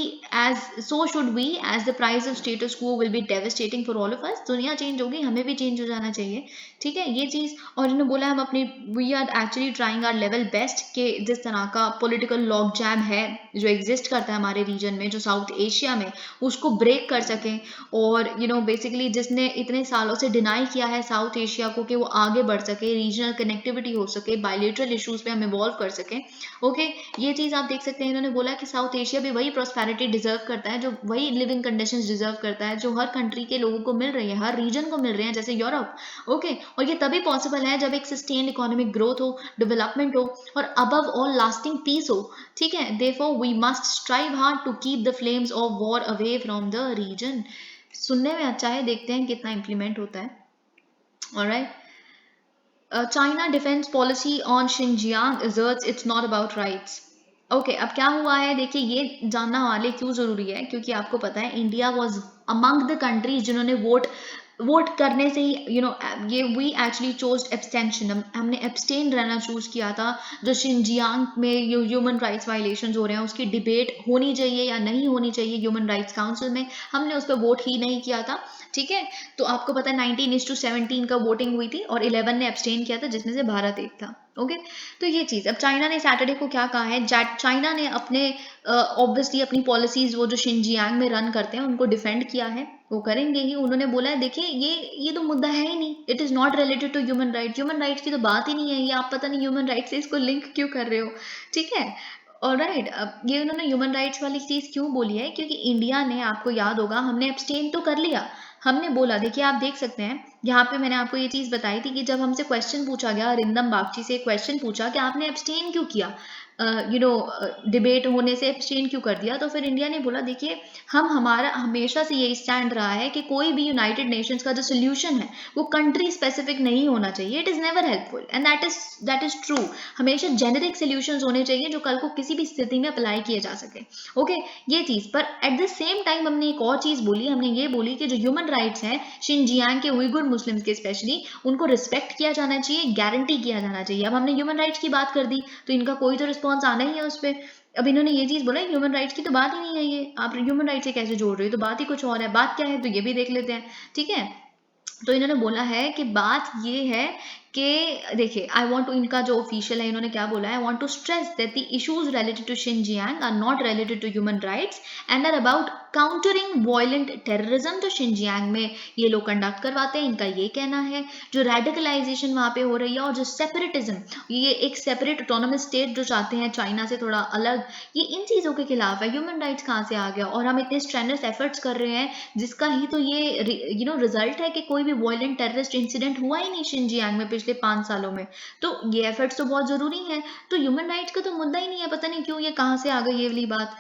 as the price of status quo will be devastating for all of us। दुनिया चेंज होगी, हमें भी चेंज हो जाना चाहिए, ठीक है, ये चीज। और इन्होंने बोला हम अपनी we are actually trying our level best कि जिस तरह का पॉलिटिकल लॉक जैम है जो एग्जिस्ट करता है हमारे रीजन में, जो साउथ एशिया में, उसको ब्रेक कर सकें। और बेसिकली जिसने इतने सालों से डिनाई किया है साउथ एशिया को कि वो आगे बढ़ सके, रीजनल कनेक्टिविटी हो सके, बायलेटरल इशूज पे हम इवॉल्व कर सकें। ओके, ये चीज आप देख सकते हैं। इन्होंने बोला कि साउथ एशिया भी वही प्रॉस्पेरिटी डिजर्व करता है, जो वही लिविंग कंडीशंस डिजर्व करता है जो हर कंट्री के लोगों को मिल रही है, हर रीजन को मिल रहे हैं, जैसे यूरोप। ओके, और ये तभी पॉसिबल है जब एक सस्टेन्ड इकोनॉमिक ग्रोथ हो, डेवलपमेंट हो, और अबव ऑल लास्टिंग पीस हो, ठीक है। Therefore we must strive hard to keep the flames of war away from the region. सुनने में अच्छा है, देखते हैं कितना इंप्लीमेंट होता है। Alright, China defense policy on Xinjiang asserts it's not about rights। Okay, अब क्या हुआ है? देखिए, ये जानना हमारे लिए क्यों जरूरी है, क्योंकि आपको पता है India was among the countries जिन्होंने वोट करने से ही ये वी एक्चुअली चोज एब्सटेंशन, हमने एब्सटेन रहना चूज किया था। जो शिनजियांग में ह्यूमन राइट्स वायलेशन हो रहे हैं उसकी डिबेट होनी चाहिए या नहीं होनी चाहिए ह्यूमन राइट्स काउंसिल में, हमने उस पर वोट ही नहीं किया था, ठीक है। तो आपको पता है 19:17 का वोटिंग हुई थी और 11 ने एब्सटेन किया था, जिसमें से भारत एक था। ओके, तो ये चीज़। अब चाइना ने सैटरडे को क्या कहा है? चाइना ने अपने ऑब्वियसली अपनी पॉलिसीज, वो जो शिनजियांग में रन करते हैं, उनको डिफेंड किया है, वो करेंगे ही। उन्होंने बोला है, देखिए, ये तो मुद्दा है ही नहीं, it is not related to human rights की तो बात ही नहीं है ये, आप पता नहीं ह्यूमन राइट्स से इसको लिंक क्यों कर रहे हो, ठीक है। ऑलराइट, अब ये उन्होंने ह्यूमन राइट्स वाली चीज़ क्यों बोली है? क्योंकि इंडिया ने, आपको याद होगा, हमने एब्सटेन तो कर लिया, हमने बोला, देखिए आप देख सकते हैं यहाँ पे मैंने आपको ये चीज़ बताई थी कि जब हमसे क्वेश्चन पूछा गया, अरिंदम बागची से क्वेश्चन पूछा कि आपने एब्सटेन क्यों किया, डिबेट होने से एब्सटेन क्यों कर दिया, तो फिर इंडिया ने बोला देखिए हमारा हमेशा से ये स्टैंड रहा है कि कोई भी यूनाइटेड नेशंस का जो सोल्यूशन है वो कंट्री स्पेसिफिक नहीं होना चाहिए, it is never helpful and that is true. हमेशा जेनेरिक सोल्यूशंस होने चाहिए जो कल को किसी भी स्थिति में अप्लाई किए जा सके। ओके, ये चीज़, पर एट द सेम टाइम हमने एक और चीज़ बोली, हमने ये बोली कि जो ह्यूमन राइट्स हैं शिनजियांग के उइगुर मुस्लिम्स के स्पेशली, उनको रिस्पेक्ट किया जाना चाहिए, गारंटी किया जाना चाहिए। अब हमने ह्यूमन राइट्स की बात कर दी तो इनका कोई तो रिस्पॉन्स आना ही है उस पर। अब इन्होंने ये चीज़ बोला ह्यूमन राइट्स की तो बात ही नहीं है, ये आप ह्यूमन राइट्स से कैसे जोड़ रहे हो, तो बात ही कुछ और है। बात क्या है तो ये भी देख लेते हैं, ठीक है। तो इन्होंने बोला है कि बात ये है कि देखिए आई वांट टू, इनका जो ऑफिशियल है इन्होंने क्या बोला है, I want to stress that the issues related to Xinjiang are not related to human rights and are about countering violent terrorism जो शिनजियांग में ये लोग कंडक्ट करवाते हैं, इनका ये कहना है। जो रेडिकलाइजेशन वहाँ पे हो रही है और जो सेपरेटिज्म, ये एक सेपरेट ऑटोनमस स्टेट जो चाहते हैं चाइना से थोड़ा अलग, ये इन चीज़ों के खिलाफ है। ह्यूमन राइट्स कहाँ से आ गया, और हम इतने स्ट्रेनस एफर्ट्स कर रहे हैं जिसका ही तो ये रिजल्ट है कि कोई भी वायलेंट टेररिस्ट इंसिडेंट हुआ ही नहीं शिनजियांग में पिछले 5 सालों में। तो ये एफर्ट्स तो बहुत ज़रूरी हैं। तो ह्यूमन राइट्स का तो मुद्दा ही नहीं है, पता नहीं क्यों ये कहाँ से आ गई ये वाली बात।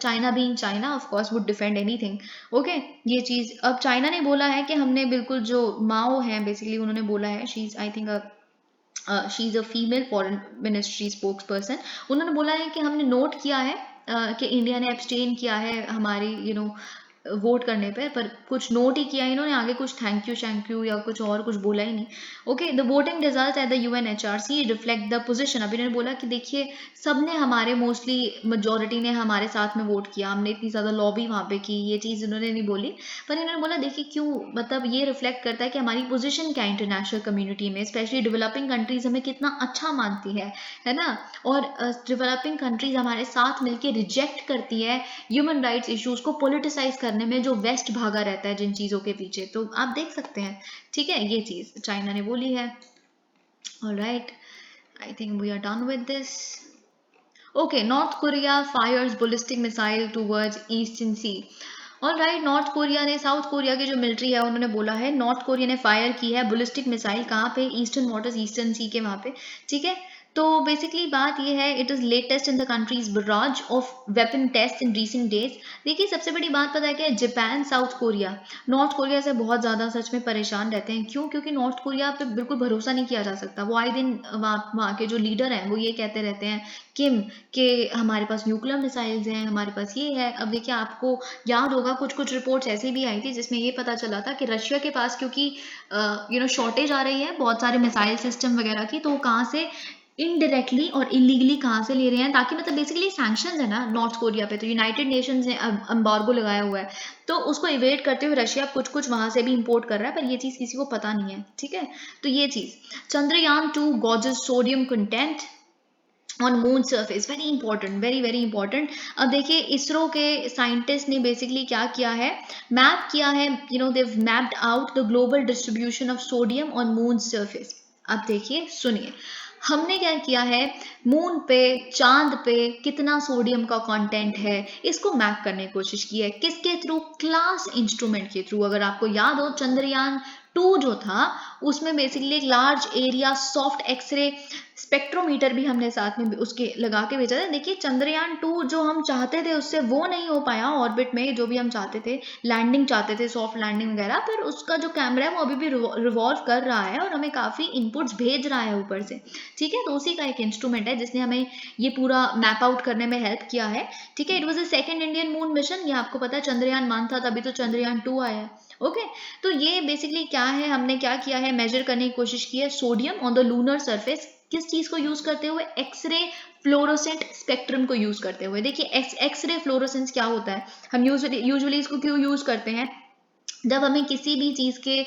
China being China of course would defend anything. Okay, ये चीज़ अब चाइना ने बोला है कि हमने बिल्कुल, जो माओ है बेसिकली उन्होंने बोला है, she is I think she is a female foreign ministry spokes person, उन्होंने बोला है कि हमने नोट किया है कि इंडिया ने एब्सटेन किया है हमारी वोट करने पर कुछ नोट ही किया इन्होंने, आगे कुछ थैंक यू या कुछ और कुछ बोला ही नहीं। Okay, the voting result at the UNHRC reflect the position. अब इन्होंने बोला कि देखिए सबने हमारे मोस्टली मेजोरिटी ने हमारे साथ में वोट किया, हमने इतनी ज़्यादा लॉबी वहाँ पे की, ये चीज़ इन्होंने नहीं बोली, पर इन्होंने बोला देखिए क्यों, मतलब ये रिफ्लेक्ट करता है कि हमारी पोजीशन क्या इंटरनेशनल कम्युनिटी में, स्पेशली डेवलपिंग कंट्रीज हमें कितना अच्छा मानती है ना। और डेवलपिंग कंट्रीज हमारे साथ मिलकर रिजेक्ट करती है ह्यूमन राइट्स इश्यूज को पोलिटिसाइज करने में, जो वेस्ट भागा रहता है जिन चीज़ों के पीछे, तो आप देख सकते हैं। ठीक है, ये चीज़ चाइना ने बोली है। Alright, I think we are done with this. Okay, North Korea fires ballistic missile towards eastern sea. Alright, North Korea ने, साउथ कोरिया की जो मिलिट्री है उन्होंने बोला है नॉर्थ कोरिया ने फायर की है बैलिस्टिक मिसाइल, कहाँ पे, ईस्टर्न वाटर्स, ईस्टर्न सी के वहाँ पे, ठीक है। तो बेसिकली बात ये है, it is latest in the countries barrage of weapon test in recent days. देखिए सबसे बड़ी बात पता है क्या है, Japan South Korea North Korea से बहुत ज़्यादा सच में परेशान रहते हैं। क्यों? क्योंकि नॉर्थ कोरिया पे बिल्कुल भरोसा नहीं किया जा सकता। वो आए दिन वहाँ के जो लीडर हैं वो ये कहते रहते हैं किम कि हमारे पास न्यूक्लियर मिसाइल्स हैं, हमारे पास ये है। अब देखिए आपको याद होगा कुछ कुछ रिपोर्ट्स ऐसी भी आई थी जिसमें ये पता चला था कि रशिया के पास क्योंकि शॉर्टेज आ रही है बहुत सारे मिसाइल सिस्टम वगैरह की, तो वो कहाँ से इनडायरेक्टली और इलीगली कहाँ से ले रहे हैं, ताकि मतलब बेसिकली सैंक्शंस है ना नॉर्थ कोरिया पे, तो यूनाइटेड नेशंस ने एम्बार्गो लगाया हुआ है, तो उसको इवेट करते हुए रशिया कुछ कुछ वहाँ से भी इंपोर्ट कर रहा है, पर ये चीज़ किसी को पता नहीं है, ठीक है। तो ये चीज़, Chandrayaan 2 gauges sodium content on moon surface, very important, very very important. अब देखिए इसरो के साइंटिस्ट ने बेसिकली क्या किया है, मैप किया है, they mapped out the global distribution of sodium on moon surface. अब देखिए सुनिए, हमने क्या किया है, मून पे, चांद पे कितना सोडियम का कंटेंट है इसको मैप करने की कोशिश की है। किसके थ्रू? क्लास इंस्ट्रूमेंट के थ्रू। अगर आपको याद हो चंद्रयान 2 जो था उसमें बेसिकली एक large area soft X-ray spectrometer भी हमने साथ में उसके लगा के भेजा था। देखिए चंद्रयान 2 जो हम चाहते थे उससे वो नहीं हो पाया ऑर्बिट में, जो भी हम चाहते थे, लैंडिंग चाहते थे, सॉफ्ट लैंडिंग वगैरह, पर उसका जो कैमरा है वो अभी भी रिवॉल्व कर रहा है और हमें काफ़ी इनपुट्स भेज रहा है ऊपर से, ठीक है। तो उसी का एक इंस्ट्रूमेंट है जिसने हमें ये पूरा मैप आउट करने में हेल्प किया है, ठीक है। It was the second Indian moon mission, ये आपको पता है चंद्रयान 1 था तभी तो चंद्रयान 2 आया है। ओके, तो ये बेसिकली क्या है, हमने क्या किया है, मेजर करने की कोशिश की है sodium on the lunar surface. किस चीज को यूज करते हुए? एक्सरे फ्लोरोसेंट स्पेक्ट्रम को यूज करते हुए। देखिए एक्सरे फ्लोरोसेंस क्या होता है, हम यूजुअली इसको क्यों यूज करते हैं, जब हमें किसी भी चीज़ के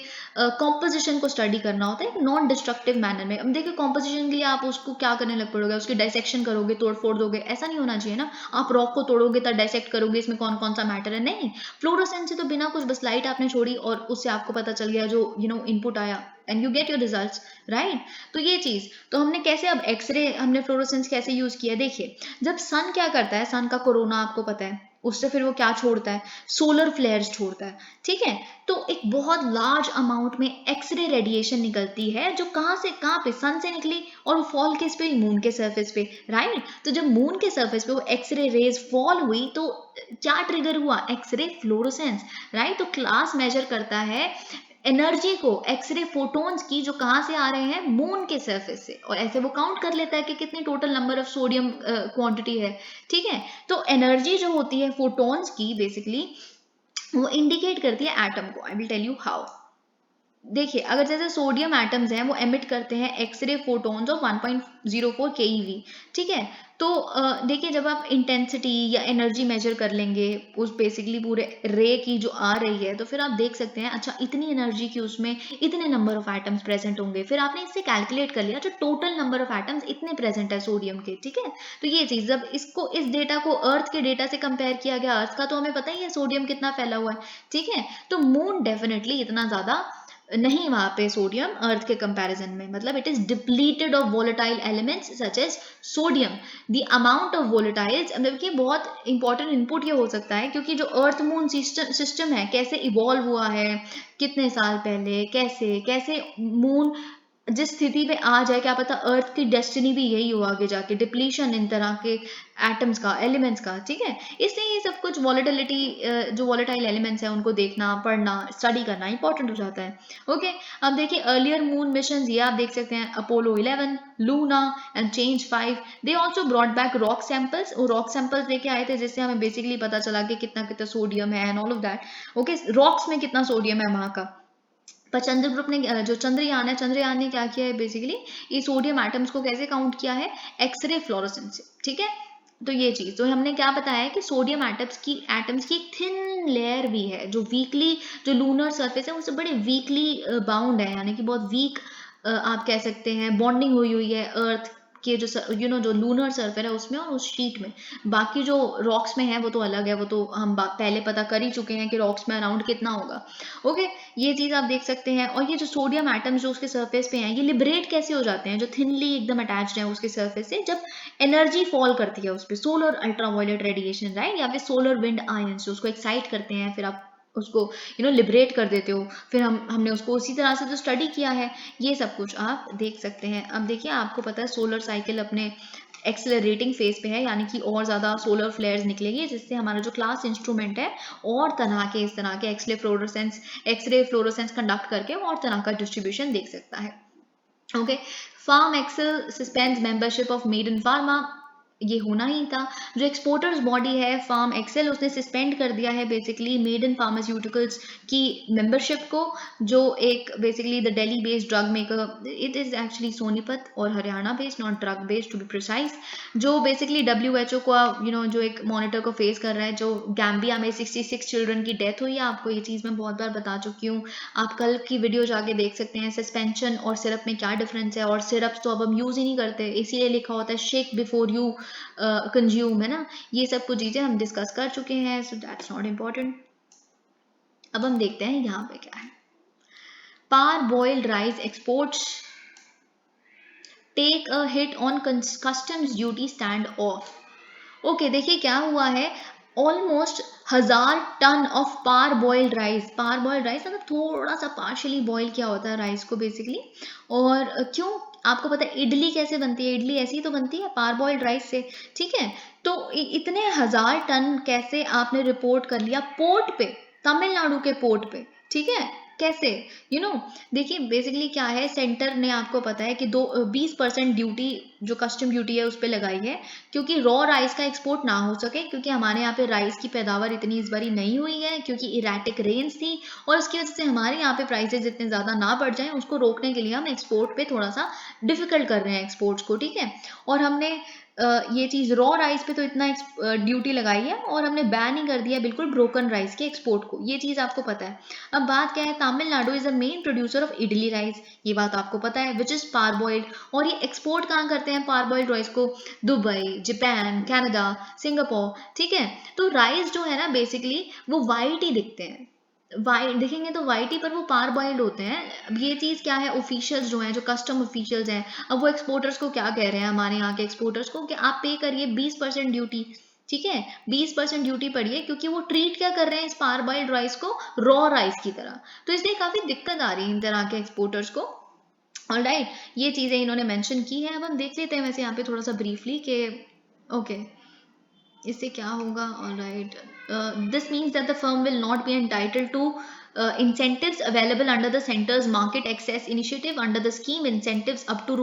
कॉम्पोजिशन को स्टडी करना होता है नॉन डिस्ट्रक्टिव मैनर में। अब देखिए कॉम्पोजिशन के लिए आप उसको क्या करने लग पड़ोगे, उसकी डायसेक्शन करोगे, तोड़ फोड़ दोगे, ऐसा नहीं होना चाहिए ना। आप रॉक को तोड़ोगे तब डायसेक्ट करोगे इसमें कौन कौन सा मैटर है, नहीं। फ्लोरोसेंस से तो बिना कुछ बस लाइट आपने छोड़ी और उससे आपको पता चल गया जो इनपुट आया and you get your results, right. तो ये चीज़ तो हमने कैसे, अब एक्सरे हमने फ्लोरोसेंस कैसे यूज़ किया, देखिए जब सन क्या करता है, सन का कोरोना आपको पता है, उससे फिर वो क्या छोड़ता है, सोलर फ्लेयर्स छोड़ता है, ठीक है। तो एक बहुत लार्ज अमाउंट में एक्सरे रेडिएशन निकलती है जो कहाँ से कहाँ पे, सन से निकली और वो फॉल किस पे, मून के सरफेस पे, राइट। तो जब मून के सरफेस पे वो एक्सरे रेज फॉल हुई तो क्या ट्रिगर हुआ, एक्सरे फ्लोरोसेंस, राइट। तो क्लास मेजर करता है एनर्जी को, एक्सरे फोटोन्स की, जो कहाँ से आ रहे हैं, मून के सरफेस से, और ऐसे वो काउंट कर लेता है कि कितनी total number of sodium quantity है, ठीक है। तो एनर्जी जो होती है फोटोन्स की बेसिकली वो इंडिकेट करती है एटम को। I will tell you how. देखिए अगर जैसे सोडियम एटम्स हैं वो एमिट करते हैं एक्सरे फोटोन्स ऑफ 1.04 keV, ठीक है। तो देखिए जब आप इंटेंसिटी या एनर्जी मेजर कर लेंगे उस बेसिकली पूरे रे की जो आ रही है, तो फिर आप देख सकते हैं अच्छा इतनी एनर्जी की उसमें इतने नंबर ऑफ एटम्स प्रेजेंट होंगे, फिर आपने इससे कैलकुलेट कर लिया जो टोटल नंबर ऑफ एटम्स इतने प्रेजेंट है सोडियम के, ठीक है। तो ये चीज जब इसको, इस डेटा को अर्थ के डेटा से कंपेयर किया गया, अर्थ का तो हमें पता ही है सोडियम कितना फैला हुआ है, ठीक है। तो मून डेफिनेटली इतना ज्यादा नहीं वहां पे सोडियम अर्थ के कंपैरिजन में, मतलब it is depleted of volatile elements such as sodium. The amount of volatiles, मतलब कि बहुत इंपॉर्टेंट इनपुट ये हो सकता है क्योंकि जो अर्थ मून सिस्टम है कैसे इवॉल्व हुआ है, कितने साल पहले, कैसे कैसे मून जिस स्थिति पे आ जाए, क्या पता अर्थ की डेस्टिनी भी यही हो आगे जाके, डिप्लीशन इन तरह के एटम्स का, एलिमेंट्स का, ठीक है। इसलिए ये सब कुछ वॉलेटिलिटी, जो वॉलेटाइल एलिमेंट्स हैं उनको देखना, पढ़ना, स्टडी करना इंपॉर्टेंट हो जाता है। ओके, अब देखिए अर्लियर मून मिशन ये आप देख सकते हैं, Apollo 11, Luna and change 5, they also brought back rock samples, वो रॉक सैंपल्स लेके आए थे जिससे हमें बेसिकली पता चला कि कितना कितना सोडियम है and all of that. Okay, rocks में कितना सोडियम है वहां का। पर चंद्र ग्रुप ने, जो चंद्रयान है, चंद्रयान ने क्या किया है बेसिकली, ये सोडियम एटम्स को कैसे काउंट किया है, एक्सरे फ्लोरोसेंस से, ठीक है। तो ये चीज तो हमने क्या बताया कि सोडियम एटम्स की एक थिन लेयर भी है जो वीकली, जो लूनर सरफेस है उससे बड़े वीकली बाउंड है, यानी कि बहुत वीक आप कह सकते हैं बॉन्डिंग हुई हुई है अर्थ के जो जो लूनर सर्फेस है उसमें और उस शीट में। बाकी जो रॉक्स में है वो तो अलग है, वो तो हम पहले पता कर ही चुके हैं कि रॉक्स में अराउंड कितना होगा। ओके, ये चीज आप देख सकते हैं। और ये जो सोडियम एटम्स जो उसके सरफेस पे हैं ये लिबरेट कैसे हो जाते हैं, जो थिनली एकदम अटैच्ड है उसके सरफेस से, जब एनर्जी फॉल करती है उस पर, सोलर अल्ट्रावायलेट रेडिएशन, राइट, या फिर सोलर विंड आयंस जो उसको एक्साइट करते हैं, फिर आप उसको लिबरेट कर देते हो, फिर हमने उसको उसी तरह से तो स्टडी किया है। ये सब कुछ आप देख सकते हैं। अब देखिए आपको पता है सोलर साइकिल अपने एक्सेलरेटिंग फेज पे है, यानी कि और ज़्यादा सोलर फ्लेयर्स निकलेगी जिससे हमारा जो क्लास इंस्ट्रूमेंट है और तरह के इस तरह के एक्सरे फ्लोरोसेंस कंडक्ट करके और तरह का डिस्ट्रीब्यूशन देख सकता है। Okay, Pharmexcil suspends membership of Maiden pharma, ये होना ही था। जो एक्सपोर्टर्स बॉडी है फार्म एक्सेल, उसने सस्पेंड कर दिया है बेसिकली मेड इन फार्मास्यूटिकल्स की मेंबरशिप को, जो एक basically the Delhi based drug maker, it is actually Sonipat और Haryana based, not drug based to be precise, जो बेसिकली WHO को जो एक मॉनिटर को फेस कर रहा है, जो गैम्बिया में 66 चिल्ड्रन की डेथ हुई है। आपको ये चीज़ मैं बहुत बार बता चुकी हूँ, आप कल की वीडियो जाके देख सकते हैं सस्पेंशन और सिरप में क्या डिफरेंस है। और सिरप्स तो अब हम यूज़ ही नहीं करते, इसीलिए लिखा होता है शेक बिफोर यू कंज्यूम, है ना। ये सब कुछ चीज़ें हम डिस्कस कर चुके हैं, सो दैट्स नॉट इम्पॉर्टेंट। अब हम देखते हैं यहाँ पे क्या है। Parboiled rice exports take a hit on customs duty standoff. Okay, देखिए क्या हुआ है, almost 1000 ton of parboiled rice, parboiled rice मतलब थोड़ा सा पार्शली बॉईल किया होता है राइस को बेसिकली। और क्यों, आपको पता है इडली कैसे बनती है, इडली ऐसी तो बनती है पार बॉइल्ड राइस से, ठीक है। तो इतने 1000 टन कैसे आपने रिपोर्ट कर लिया पोर्ट पे, तमिलनाडु के पोर्ट पे, ठीक है, कैसे, देखिए बेसिकली क्या है, सेंटर ने आपको पता है कि 20% ड्यूटी, जो कस्टम ड्यूटी है उस पर लगाई है, क्योंकि रॉ राइस का एक्सपोर्ट ना हो सके, क्योंकि हमारे यहाँ पे राइस की पैदावार इतनी इस बारी नहीं हुई है क्योंकि इरेटिक रेन्स थी, और उसकी वजह से हमारे यहाँ पे प्राइसेस इतने ज़्यादा ना बढ़ जाएं, उसको रोकने के लिए हम एक्सपोर्ट पे थोड़ा सा डिफिकल्ट कर रहे हैं एक्सपोर्ट्स को, ठीक है। और हमने ये चीज़ रॉ राइस पे तो इतना ड्यूटी लगाई है, और हमने बैन ही कर दिया बिल्कुल ब्रोकन राइस के एक्सपोर्ट को, ये चीज़ आपको पता है। अब बात क्या है, Tamil Nadu is the main producer of idli rice, ये बात आपको पता है, विच इज पार बॉइल्ड। और ये एक्सपोर्ट कहाँ करते हैं पार बॉइल्ड राइस को, दुबई, जापान, कनाडा, सिंगापुर, ठीक है। तो राइस जो है ना बेसिकली वो वाइट ही दिखते हैं, वाइट दिखेंगे तो वाइट ही, पर वो पार बॉइल्ड होते हैं। अब ये चीज़ क्या है, ऑफिशियल्स जो हैं, जो कस्टम ऑफिशियल्स हैं, अब वो एक्सपोर्टर्स को क्या कह रहे हैं, हमारे यहाँ के एक्सपोर्टर्स को, कि आप पे करिए 20% ड्यूटी, ठीक है, 20% ड्यूटी पड़ी है क्योंकि वो ट्रीट क्या कर रहे हैं इस पारबाइल्ड राइस को, रॉ राइस की तरह। तो इसलिए काफी दिक्कत आ रही है इन तरह के एक्सपोर्टर्स को। ऑलराइट, ये चीजें इन्होंने मेंशन की है। अब हम देख लेते हैं वैसे यहाँ पे थोड़ा सा ब्रीफली कि ओके इससे क्या होगा। Alright, this means that the firm will not be entitled to incentives available under the center's market access initiative. Under the scheme, incentives up to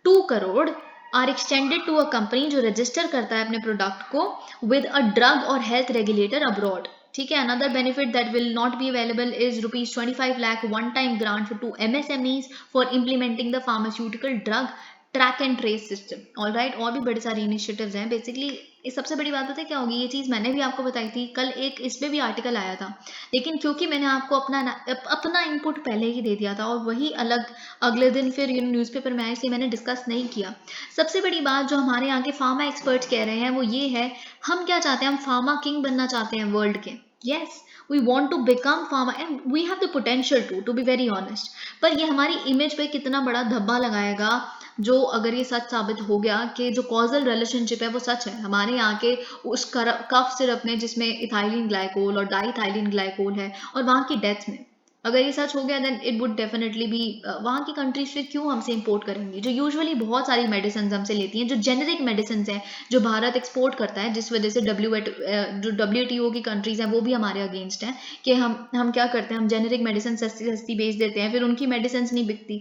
₹2 crore are extended to a company जो register करता है अपने product को with a drug or health regulator abroad. ठीक है, another benefit that will not be available is ₹25 lakh one-time grant to MSMEs for implementing the pharmaceutical drug track and trace system. Alright, और भी बड़े सारे initiatives हैं। Basically इस सबसे बड़ी बात पता है क्या होगी, ये चीज़ मैंने भी आपको बताई थी कल, एक इस पे भी आर्टिकल आया था, लेकिन क्योंकि मैंने आपको अपना इनपुट पहले ही दे दिया था और वही अलग अगले दिन फिर न्यूज़पेपर में आया, इसलिए मैंने डिस्कस नहीं किया। सबसे बड़ी बात जो हमारे यहाँ के फार्मा एक्सपर्ट्स कह रहे हैं वो ये है, हम क्या चाहते हैं, हम फार्मा किंग बनना चाहते हैं वर्ल्ड के। Yes, we want to become pharma and we have the potential to be very honest। पर ये हमारी इमेज पे कितना बड़ा धब्बा लगाएगा जो अगर ये सच साबित हो गया कि जो कॉजल रिलेशनशिप है वो सच है हमारे यहाँ के उस कफ सिरप में जिसमें इथाइलिन ग्लाइकोल और डाइथाइलिन ग्लाइकोल है और वहाँ की डेथ में, अगर ये सच हो गया then it would definitely be, वहाँ की कंट्रीज फिर क्यों हमसे इंपोर्ट करेंगी जो यूजुअली बहुत सारी मेडिसिन हमसे लेती हैं, जो जेनेरिक मेडिसिन हैं जो भारत एक्सपोर्ट करता है, जिस वजह से जो WTO की कंट्रीज हैं वो भी हमारे अगेंस्ट हैं कि हम क्या करते हैं, हम जेनेरिक मेडिसिन सस्ती सस्ती बेच देते हैं, फिर उनकी मेडिसिन नहीं बिकती।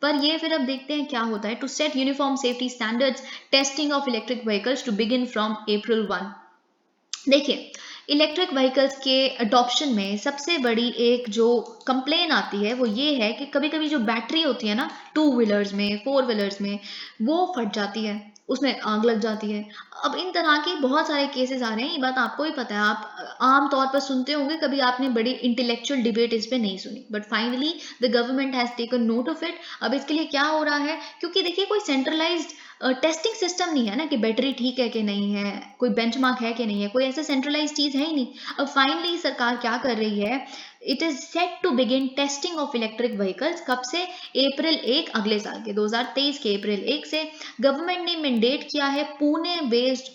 पर ये फिर अब देखते हैं क्या होता है। To set uniform safety standards, testing of electric vehicles to begin from April 1। देखिए, इलेक्ट्रिक व्हीकल्स के अडॉप्शन में सबसे बड़ी एक जो कंप्लेन आती है वो ये है कि कभी कभी जो बैटरी होती है ना 2 व्हीलर्स में 4 व्हीलर्स में वो फट जाती है, उसमें आग लग जाती है। अब इन तरह के बहुत सारे केसेस आ रहे हैं, ये बात आपको ही पता है, आप आम तौर पर सुनते होंगे, कभी आपने बड़ी इंटेलेक्चुअल डिबेट इस पे नहीं सुनी, but finally the government has taken note of it. अब इसके लिए क्या हो रहा है, क्योंकि देखिए कोई सेंट्रलाइज्ड टेस्टिंग सिस्टम नहीं है ना कि बैटरी ठीक है कि नहीं है, कोई बेंचमार्क है कि नहीं है, कोई ऐसे सेंट्रलाइज चीज है ही नहीं। अब फाइनली सरकार क्या कर रही है, it is set to begin testing of electric vehicles. कब से, April 1 अगले साल के 2023 के April 1 से। गवर्नमेंट ने मैंडेट किया है Pune based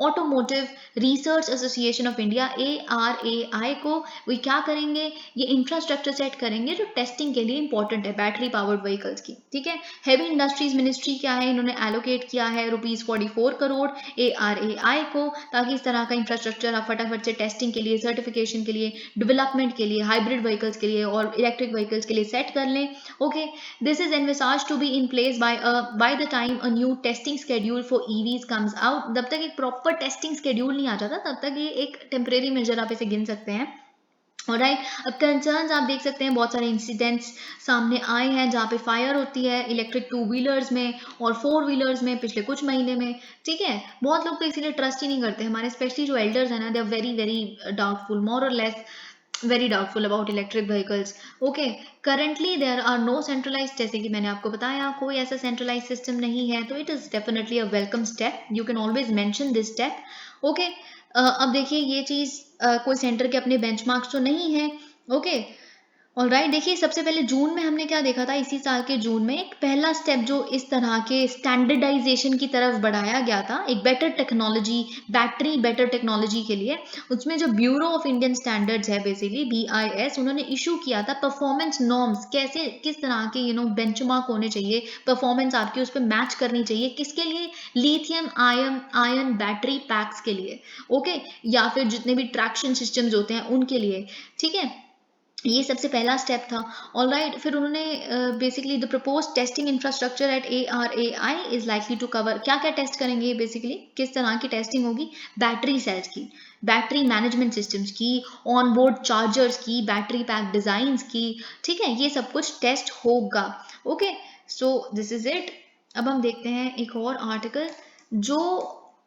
automotive research association of India ARAI को। वे क्या करेंगे, ये इंफ्रास्ट्रक्चर सेट करेंगे जो टेस्टिंग के लिए इंपॉर्टेंट है बैटरी पावर्ड व्हीकल्स की। ठीक है, हेवी इंडस्ट्रीज मिनिस्ट्री क्या है, इन्होंने एलोकेट किया है ₹44 करोड़ ARAI को, ताकि इस तरह का इंफ्रास्ट्रक्चर आप फटाफट से टेस्टिंग के लिए, सर्टिफिकेशन के लिए, डेवलपमेंट के लिए, हाइब्रिड व्हीकल्स के लिए और इलेक्ट्रिक व्हीकल्स के लिए सेट कर लें। Okay, this is envisaged to be in place by the time a new testing schedule for EVs comes out. जब तक एक प्रॉपर टेस्टिंग शेड्यूल नहीं आ जाता तब तक ये एक टेम्परेरी मेजर आप इसे गिन सकते हैं। ऑलराइट, अब कंसर्न्स आप देख सकते हैं, बहुत सारे इंसिडेंट्स सामने आए हैं जहाँ पे फायर होती है इलेक्ट्रिक 2 व्हीलर्स में और 4 व्हीलर्स में पिछले कुछ महीने में। ठीक है, बहुत लोग तो इसीलिए ट्रस्ट ही नहीं करते हमारे, स्पेशली जो एल्डर्स हैं ना, they are very very doubtful, more or less very doubtful about electric vehicles. Okay, currently there are no centralized, जैसे कि मैंने आपको बताया कोई ऐसा centralized system नहीं है, तो it is definitely a welcome step. You can always mention this step. Okay, अब देखिए ये चीज़ कोई सेंटर के अपने बेंचमार्क्स तो नहीं है। ओके, ऑलराइट, देखिए सबसे पहले जून में हमने क्या देखा था, इसी साल के जून में एक पहला स्टेप जो इस तरह के स्टैंडर्डाइजेशन की तरफ बढ़ाया गया था, एक better technology, battery better technology के लिए, उसमें जो ब्यूरो ऑफ इंडियन स्टैंडर्ड्स है बेसिकली BIS, उन्होंने इशू किया था परफॉर्मेंस नॉर्म्स, कैसे किस तरह के बेंचमार्क होने चाहिए, परफॉर्मेंस आपकी उस पर मैच करनी चाहिए, किसके लिए, लिथियम आयन बैटरी पैक्स के लिए। ओके, या फिर जितने भी ट्रैक्शन सिस्टम्स होते हैं उनके लिए। ठीक है, ये सबसे पहला स्टेप था। ऑलराइट, फिर उन्होंने basically the propose testing infrastructure at ARAI is likely to cover, क्या क्या टेस्ट करेंगे बेसिकली, किस तरह की टेस्टिंग होगी, बैटरी सेल्स की, बैटरी मैनेजमेंट सिस्टम्स की, ऑन बोर्ड चार्जर्स की, बैटरी पैक डिजाइंस की। ठीक है, ये सब कुछ टेस्ट होगा। Okay, so this is it. अब हम देखते हैं एक और आर्टिकल जो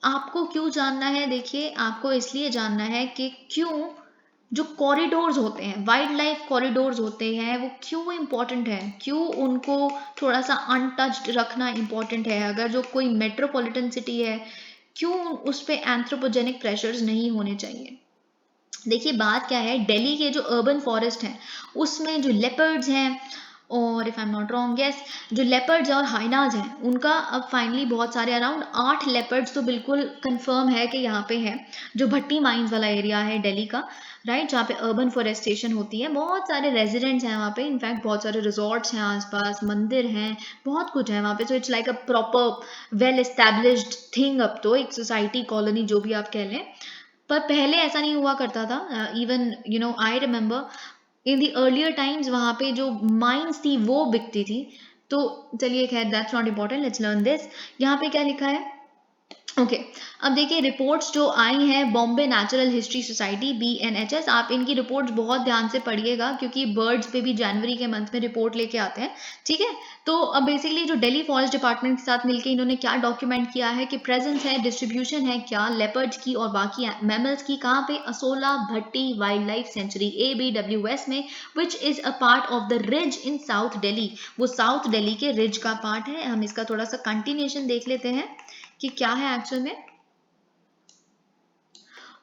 आपको क्यों जानना है। देखिए, आपको इसलिए जानना है कि क्यों जो कॉरिडोर्स होते हैं, वाइल्ड लाइफ कॉरिडोर्स होते हैं, वो क्यों इम्पोर्टेंट है, क्यों उनको थोड़ा सा अनटच्ड रखना इम्पोर्टेंट है। अगर जो कोई मेट्रोपॉलिटन सिटी है, क्यों उस पर एंथ्रोपोजेनिक प्रेशर्स नहीं होने चाहिए। देखिए बात क्या है, दिल्ली के जो अर्बन फॉरेस्ट हैं उसमें जो लेपर्ड्स हैं और if I am not wrong yes, जो लेपर्ड्स और हाइनाज हैं उनका अब फाइनली बहुत सारे अराउंड 8 लेपर्ड्स तो बिल्कुल कंफर्म है कि यहाँ पे है, जो भट्टी माइंस वाला एरिया है दिल्ली का, राइट, जहाँ पे अर्बन फॉरेस्टेशन होती है, बहुत सारे रेजिडेंट्स हैं वहाँ पे, इनफैक्ट बहुत सारे रिजॉर्ट्स हैं आसपास, मंदिर हैं, बहुत कुछ है वहाँ पे, तो it's like a proper well established thing, अब तो एक सोसाइटी कॉलोनी जो भी आप कह लें, पर पहले ऐसा नहीं हुआ करता था। Even you know I remember in the earlier times वहाँ पे जो माइंस थी वो बिकती थी। तो चलिए खैर that's not important, let's learn this. यहाँ पे क्या लिखा है, ओके अब देखिए रिपोर्ट्स जो आई हैं Bombay natural history society BNHS, आप इनकी रिपोर्ट्स बहुत ध्यान से पढ़िएगा क्योंकि बर्ड्स पे भी जनवरी के मंथ में रिपोर्ट लेके आते हैं, ठीक है। तो अब बेसिकली जो दिल्ली फॉरेस्ट डिपार्टमेंट के साथ मिलके इन्होंने क्या डॉक्यूमेंट किया है कि प्रेजेंस है, डिस्ट्रीब्यूशन है क्या लेपर्ड्स की और बाकी मैमल्स की, कहाँ पे, असोला भट्टी वाइल्ड लाइफ सेंचुरी ABWS में, which is a part of the ridge in south Delhi, वो साउथ दिल्ली के रिज का पार्ट है। हम इसका थोड़ा सा कंटिन्यूशन देख लेते हैं कि क्या है एक्चुअल में।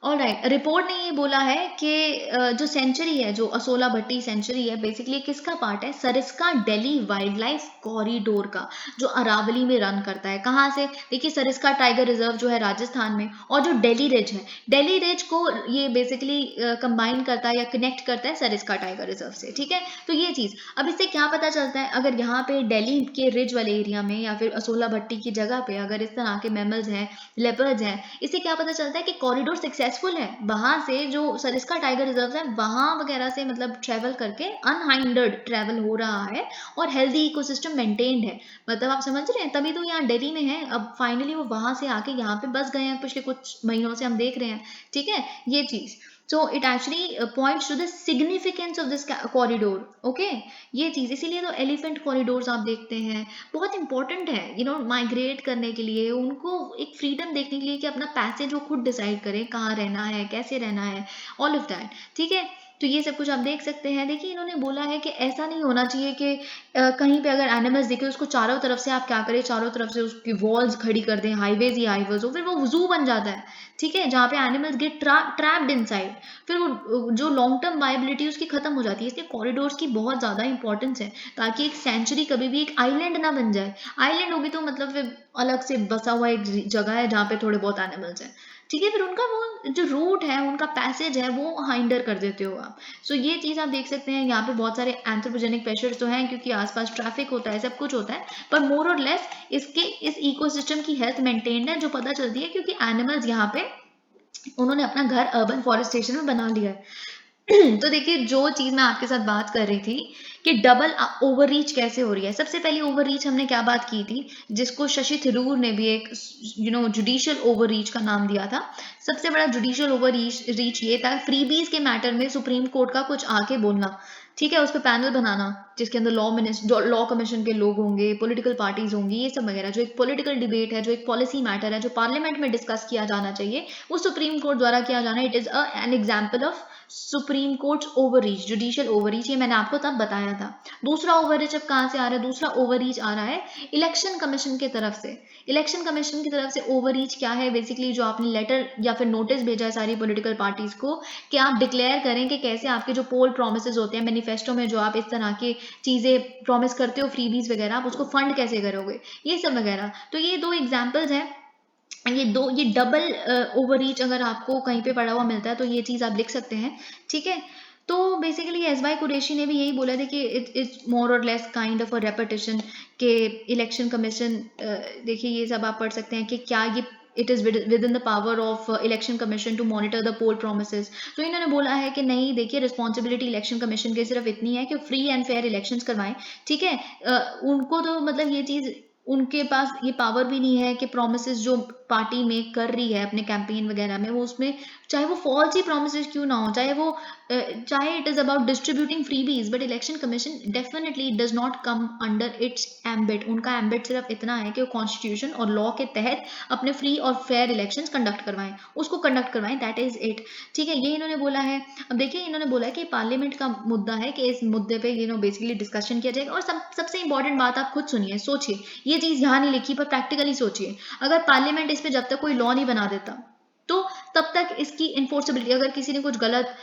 ऑलराइट, रिपोर्ट ने ये बोला है कि जो सेंचुरी है, जो असोला भट्टी सेंचुरी है, बेसिकली किसका पार्ट है, Sariska Delhi wild life corridor का, जो अरावली में रन करता है। कहाँ से, देखिए सरिस्का टाइगर रिजर्व जो है राजस्थान में, और जो दिल्ली रिज है, दिल्ली रिज को ये बेसिकली कंबाइन करता है या कनेक्ट करता है सरिस्का टाइगर रिजर्व से, ठीक है। तो ये चीज, अब इससे क्या पता चलता है, अगर यहाँ पे दिल्ली के रिज वाले एरिया में या फिर असोला भट्टी की जगह पे अगर इस तरह के मैमल्स हैं, लेपर्ड्स हैं, इससे क्या पता चलता है कि कॉरिडोर सक्सेसफुल है, वहां से जो सरिस्का टाइगर रिजर्व है वहां वगैरह से मतलब ट्रेवल करके अनहाइंडर्ड ट्रेवल हो रहा है और हेल्दी इकोसिस्टम मेंटेन्ड है। मतलब आप समझ रहे हैं, तभी तो यहाँ दिल्ली में है, अब फाइनली वो वहां से आके यहाँ पे बस गए हैं, पिछले कुछ महीनों से हम देख रहे हैं, ठीक है, ये चीज। So it actually points to the significance of this corridor, okay, ये चीज, इसीलिए तो एलिफेंट कॉरिडोर्स आप देखते हैं, बहुत इंपॉर्टेंट है, यू नो, माइग्रेट करने के लिए, उनको एक फ्रीडम देखने के लिए कि अपना पैसेज वो खुद डिसाइड करें, कहाँ रहना है, कैसे रहना है, ऑल ऑफ दैट, ठीक है। तो ये सब कुछ आप देख सकते हैं। देखिए इन्होंने बोला है कि ऐसा नहीं होना चाहिए कि कहीं पे अगर एनिमल्स दिखे उसको चारों तरफ से आप क्या करें, चारों तरफ से उसकी वॉल्स खड़ी कर दें, हाईवेज ही हाईवेज हो, फिर वो जू बन जाता है, ठीक है, जहाँ पे एनिमल्स गेट ट्रैप्ड इनसाइड, फिर वो जो लॉन्ग टर्म वायबिलिटी उसकी खत्म हो जाती है। इसलिए कॉरिडोर्स की बहुत ज्यादा इंपॉर्टेंस है, ताकि एक सेंचुरी कभी भी एक आइलैंड ना बन जाए। आइलैंड होगी तो मतलब फिर अलग से बसा हुआ एक जगह है जहाँ पे थोड़े बहुत एनिमल्स हैं, ठीक है, फिर उनका वो जो रूट है, उनका पैसेज है, वो हाइंडर कर देते हो आप। सो ये चीज आप देख सकते हैं। यहाँ पे बहुत सारे एंथ्रोपोजेनिक प्रेशर्स तो हैं क्योंकि आसपास ट्रैफिक होता है, सब कुछ होता है, पर मोर और लेस इसके इस इकोसिस्टम की हेल्थ मेंटेन्ड है, जो पता चलती है क्योंकि एनिमल्स यहाँ पे उन्होंने अपना घर अर्बन फॉरेस्टेशन में बना लिया है। तो देखिए जो चीज मैं आपके साथ बात कर रही थी कि डबल ओवर रीच कैसे हो रही है, सबसे पहली ओवर रीच हमने क्या बात की थी, जिसको शशि थरूर ने भी एक जुडिशियल ओवर रीच का नाम दिया था। सबसे बड़ा जुडिशियल ओवर रीच ये था, फ्रीबीज के मैटर में सुप्रीम कोर्ट का कुछ आके बोलना, ठीक है, उस पर पैनल बनाना जिसके अंदर लॉ कमीशन के लोग होंगे, पॉलिटिकल पार्टीज होंगी, ये सब वगैरह, जो एक पॉलिटिकल डिबेट है, जो एक पॉलिसी मैटर है, जो पार्लियामेंट में डिस्कस किया जाना चाहिए, वो सुप्रीम कोर्ट द्वारा किया जाना। It is an example of supreme court overreach, judicial overreach, ये मैंने आपको तब बताया था। दूसरा ओवररीच अब कहां से आ रहा है, दूसरा ओवररीच आ रहा है इलेक्शन कमीशन की तरफ से। इलेक्शन कमीशन की तरफ से ओवररीच क्या है, बेसिकली जो आपने लेटर या फिर नोटिस भेजा है सारी पॉलिटिकल पार्टीज को कि आप डिक्लेयर करें कि कैसे आपके जो पोल प्रोमिस होते हैं, मैनिफेस्टो में जो आप इस तरह की चीजें प्रॉमिस करते हो, फ्रीबीज वगैरह, आप उसको फंड कैसे करोगे, ये सब वगैरह। तो ये दो एग्जाम्पल्स हैं, ये डबल ओवररीच अगर आपको कहीं पे पड़ा हुआ मिलता है तो ये चीज आप लिख सकते हैं, ठीक है। तो बेसिकली एसवाई कुरैशी ने भी यही बोला था कि it's more or less kind of a repetition के इलेक्शन कमीशन, देखिए ये सब आप पढ़ सकते हैं कि क्या ये it is within the power of Election Commission to monitor the poll promises. तो इन्होंने बोला है कि नहीं, देखिए रिस्पॉन्सिबिलिटी इलेक्शन कमीशन की सिर्फ इतनी है कि फ्री एंड फेयर इलेक्शंस करवाएं, ठीक है। उनको तो मतलब ये चीज, उनके पास ये पावर भी नहीं है कि प्रोमिसेस जो पार्टी मेक कर रही है अपने कैंपेन वगैरह में, वो उसमें चाहे वो फॉल्स ही प्रोमिसेस क्यों ना हो, चाहे it is about distributing freebies, but election commission definitely does not come under its ambit. उनका एम्बिट सिर्फ इतना है कि वो कॉन्स्टिट्यूशन और लॉ के तहत अपने फ्री और फेयर इलेक्शंस कंडक्ट करवाएं, उसको कंडक्ट करवाएं, दैट इज इट, ठीक है, ये इन्होंने बोला है। अब देखिए इन्होंने बोला है कि पार्लियामेंट का मुद्दा है कि इस मुद्दे पे बेसिकली डिस्कशन किया जाएगा। और सबसे इंपॉर्टेंट बात आप खुद सुनिए, सोचिए, ये चीज यहाँ नहीं लिखी पर प्रैक्टिकली सोचिए, अगर पार्लियामेंट इस पे जब तक कोई लॉ नहीं बना देता, तो तब तक इसकी इन्फोर्सेबिलिटी, अगर किसी ने कुछ गलत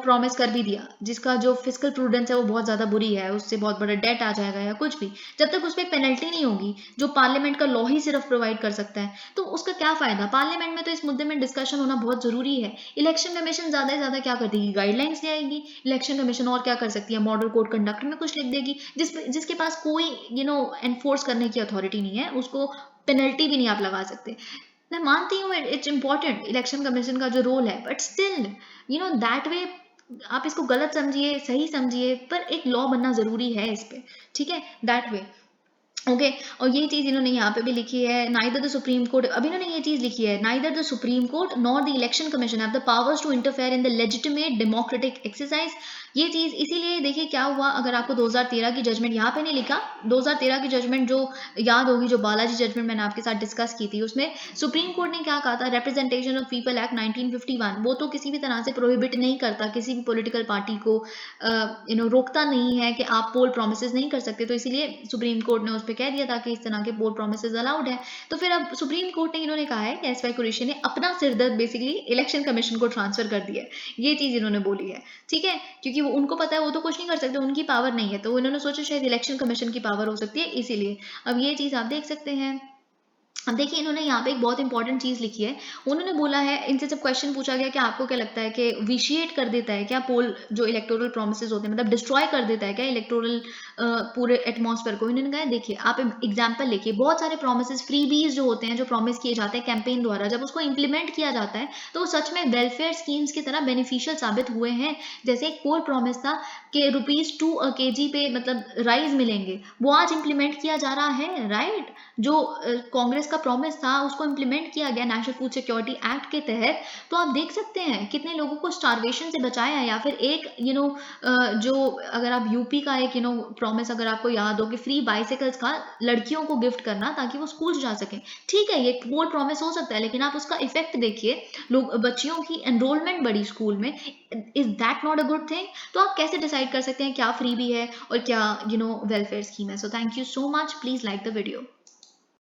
प्रॉमिस कर भी दिया जिसका जो फिजिकल प्रूडेंस है वो बहुत ज़्यादा बुरी है, उससे बहुत बड़ा डेट आ जाएगा या कुछ भी, जब तक उस पर पेनल्टी नहीं होगी जो पार्लियामेंट का लॉ ही सिर्फ प्रोवाइड कर सकता है, तो उसका क्या फायदा। पार्लियामेंट में तो इस मुद्दे में डिस्कशन होना बहुत जरूरी है। इलेक्शन कमीशन ज़्यादा से ज़्यादा क्या कर देगी, गाइडलाइंस ले आएगी। इलेक्शन कमीशन और क्या कर सकती है, मॉडल कोड कंडक्ट में कुछ लिख देगी, जिसके पास कोई एनफोर्स करने की अथॉरिटी नहीं है, उसको पेनल्टी भी नहीं आप लगा सकते। मैं मानती हूँ इट्स इंपॉर्टेंट इलेक्शन कमीशन का जो रोल है, बट स्टिल दैट वे आप इसको गलत समझिए सही समझिए, पर एक लॉ बनना जरूरी है इस पे, ठीक है, दैट वे। ओके और ये चीज इन्होंने यहाँ पे भी लिखी है, नाइदर द सुप्रीम कोर्ट, अभी इन्होंने ये चीज लिखी है, neither the Supreme Court nor the Election Commission have the powers to interfere in the legitimate democratic exercise. ये चीज इसीलिए देखिए क्या हुआ, अगर आपको 2013 की जजमेंट यहाँ पे नहीं लिखा, 2013 की जजमेंट जो याद होगी, जो बालाजी जजमेंट मैंने आपके साथ डिस्कस की थी, उसमें सुप्रीम कोर्ट ने क्या कहा था, रिप्रेजेंटेशन ऑफ पीपल एक्ट 1951 वो तो किसी भी तरह से प्रोहिबिट नहीं करता, किसी भी पॉलिटिकल पार्टी को रोकता नहीं है कि आप पोल प्रोमिस नहीं कर सकते, तो इसीलिए सुप्रीम कोर्ट ने उस पर कह दिया था कि इस तरह के पोल प्रोमिस अलाउड है। तो फिर अब सुप्रीम कोर्ट ने इन्होंने कहा है कि एस वाई कुरैशी ने अपना सिरदर्द बेसिकली इलेक्शन कमीशन को ट्रांसफर कर दिया है, ये चीज इन्होंने बोली है, ठीक है, क्योंकि वो उनको पता है वो तो कुछ नहीं कर सकते, उनकी पावर नहीं है, तो इन्होंने सोचा शायद इलेक्शन कमीशन की पावर हो सकती है, इसीलिए अब ये चीज आप देख सकते हैं। अब देखिए इन्होंने यहाँ पे एक बहुत इंपॉर्टेंट चीज लिखी है, उन्होंने बोला है, इनसे जब क्वेश्चन पूछा गया कि आपको क्या लगता है कि विशिएट कर देता है क्या पोल जो इलेक्टोरल प्रोमिसेस होते हैं, मतलब डिस्ट्रॉय कर देता है क्या इलेक्टोरल पूरे एटमॉस्फेयर को, इन्होंने कहा देखिए आप एग्जाम्पल लिखिए, बहुत सारे प्रोमिसेस फ्रीबीज जो होते हैं जो प्रॉमिस किए जाते हैं कैंपेन द्वारा, जब उसको इंप्लीमेंट किया जाता है तो वो सच में वेलफेयर स्कीम्स की तरह बेनिफिशियल साबित हुए हैं। जैसे एक पोल प्रॉमिस था कि ₹2 kg पे मतलब राइस मिलेंगे, वो आज इंप्लीमेंट किया जा रहा है, राइट। जो कांग्रेस का प्रॉमिस था उसको इंप्लीमेंट किया गया नेशनल फूड सिक्योरिटी एक्ट के तहत, तो आप देख सकते हैं कितने लोगों को स्टारवेशन से बचाया है। या फिर एक जो अगर आप यूपी का एक प्रॉमिस अगर आपको याद हो कि फ्री बाइसिकल्स का लड़कियों को गिफ्ट करना ताकि वो स्कूल जा सकें, ठीक है ये बोल्ड प्रॉमिस हो सकता है, लेकिन आप उसका इफेक्ट देखिए, लोग बच्चियों की एनरोलमेंट बढ़ी स्कूल में, is that not a good thing. तो आप कैसे डिसाइड कर सकते हैं क्या फ्री भी है और क्या वेलफेयर स्कीम है। So thank you so much, please like the video.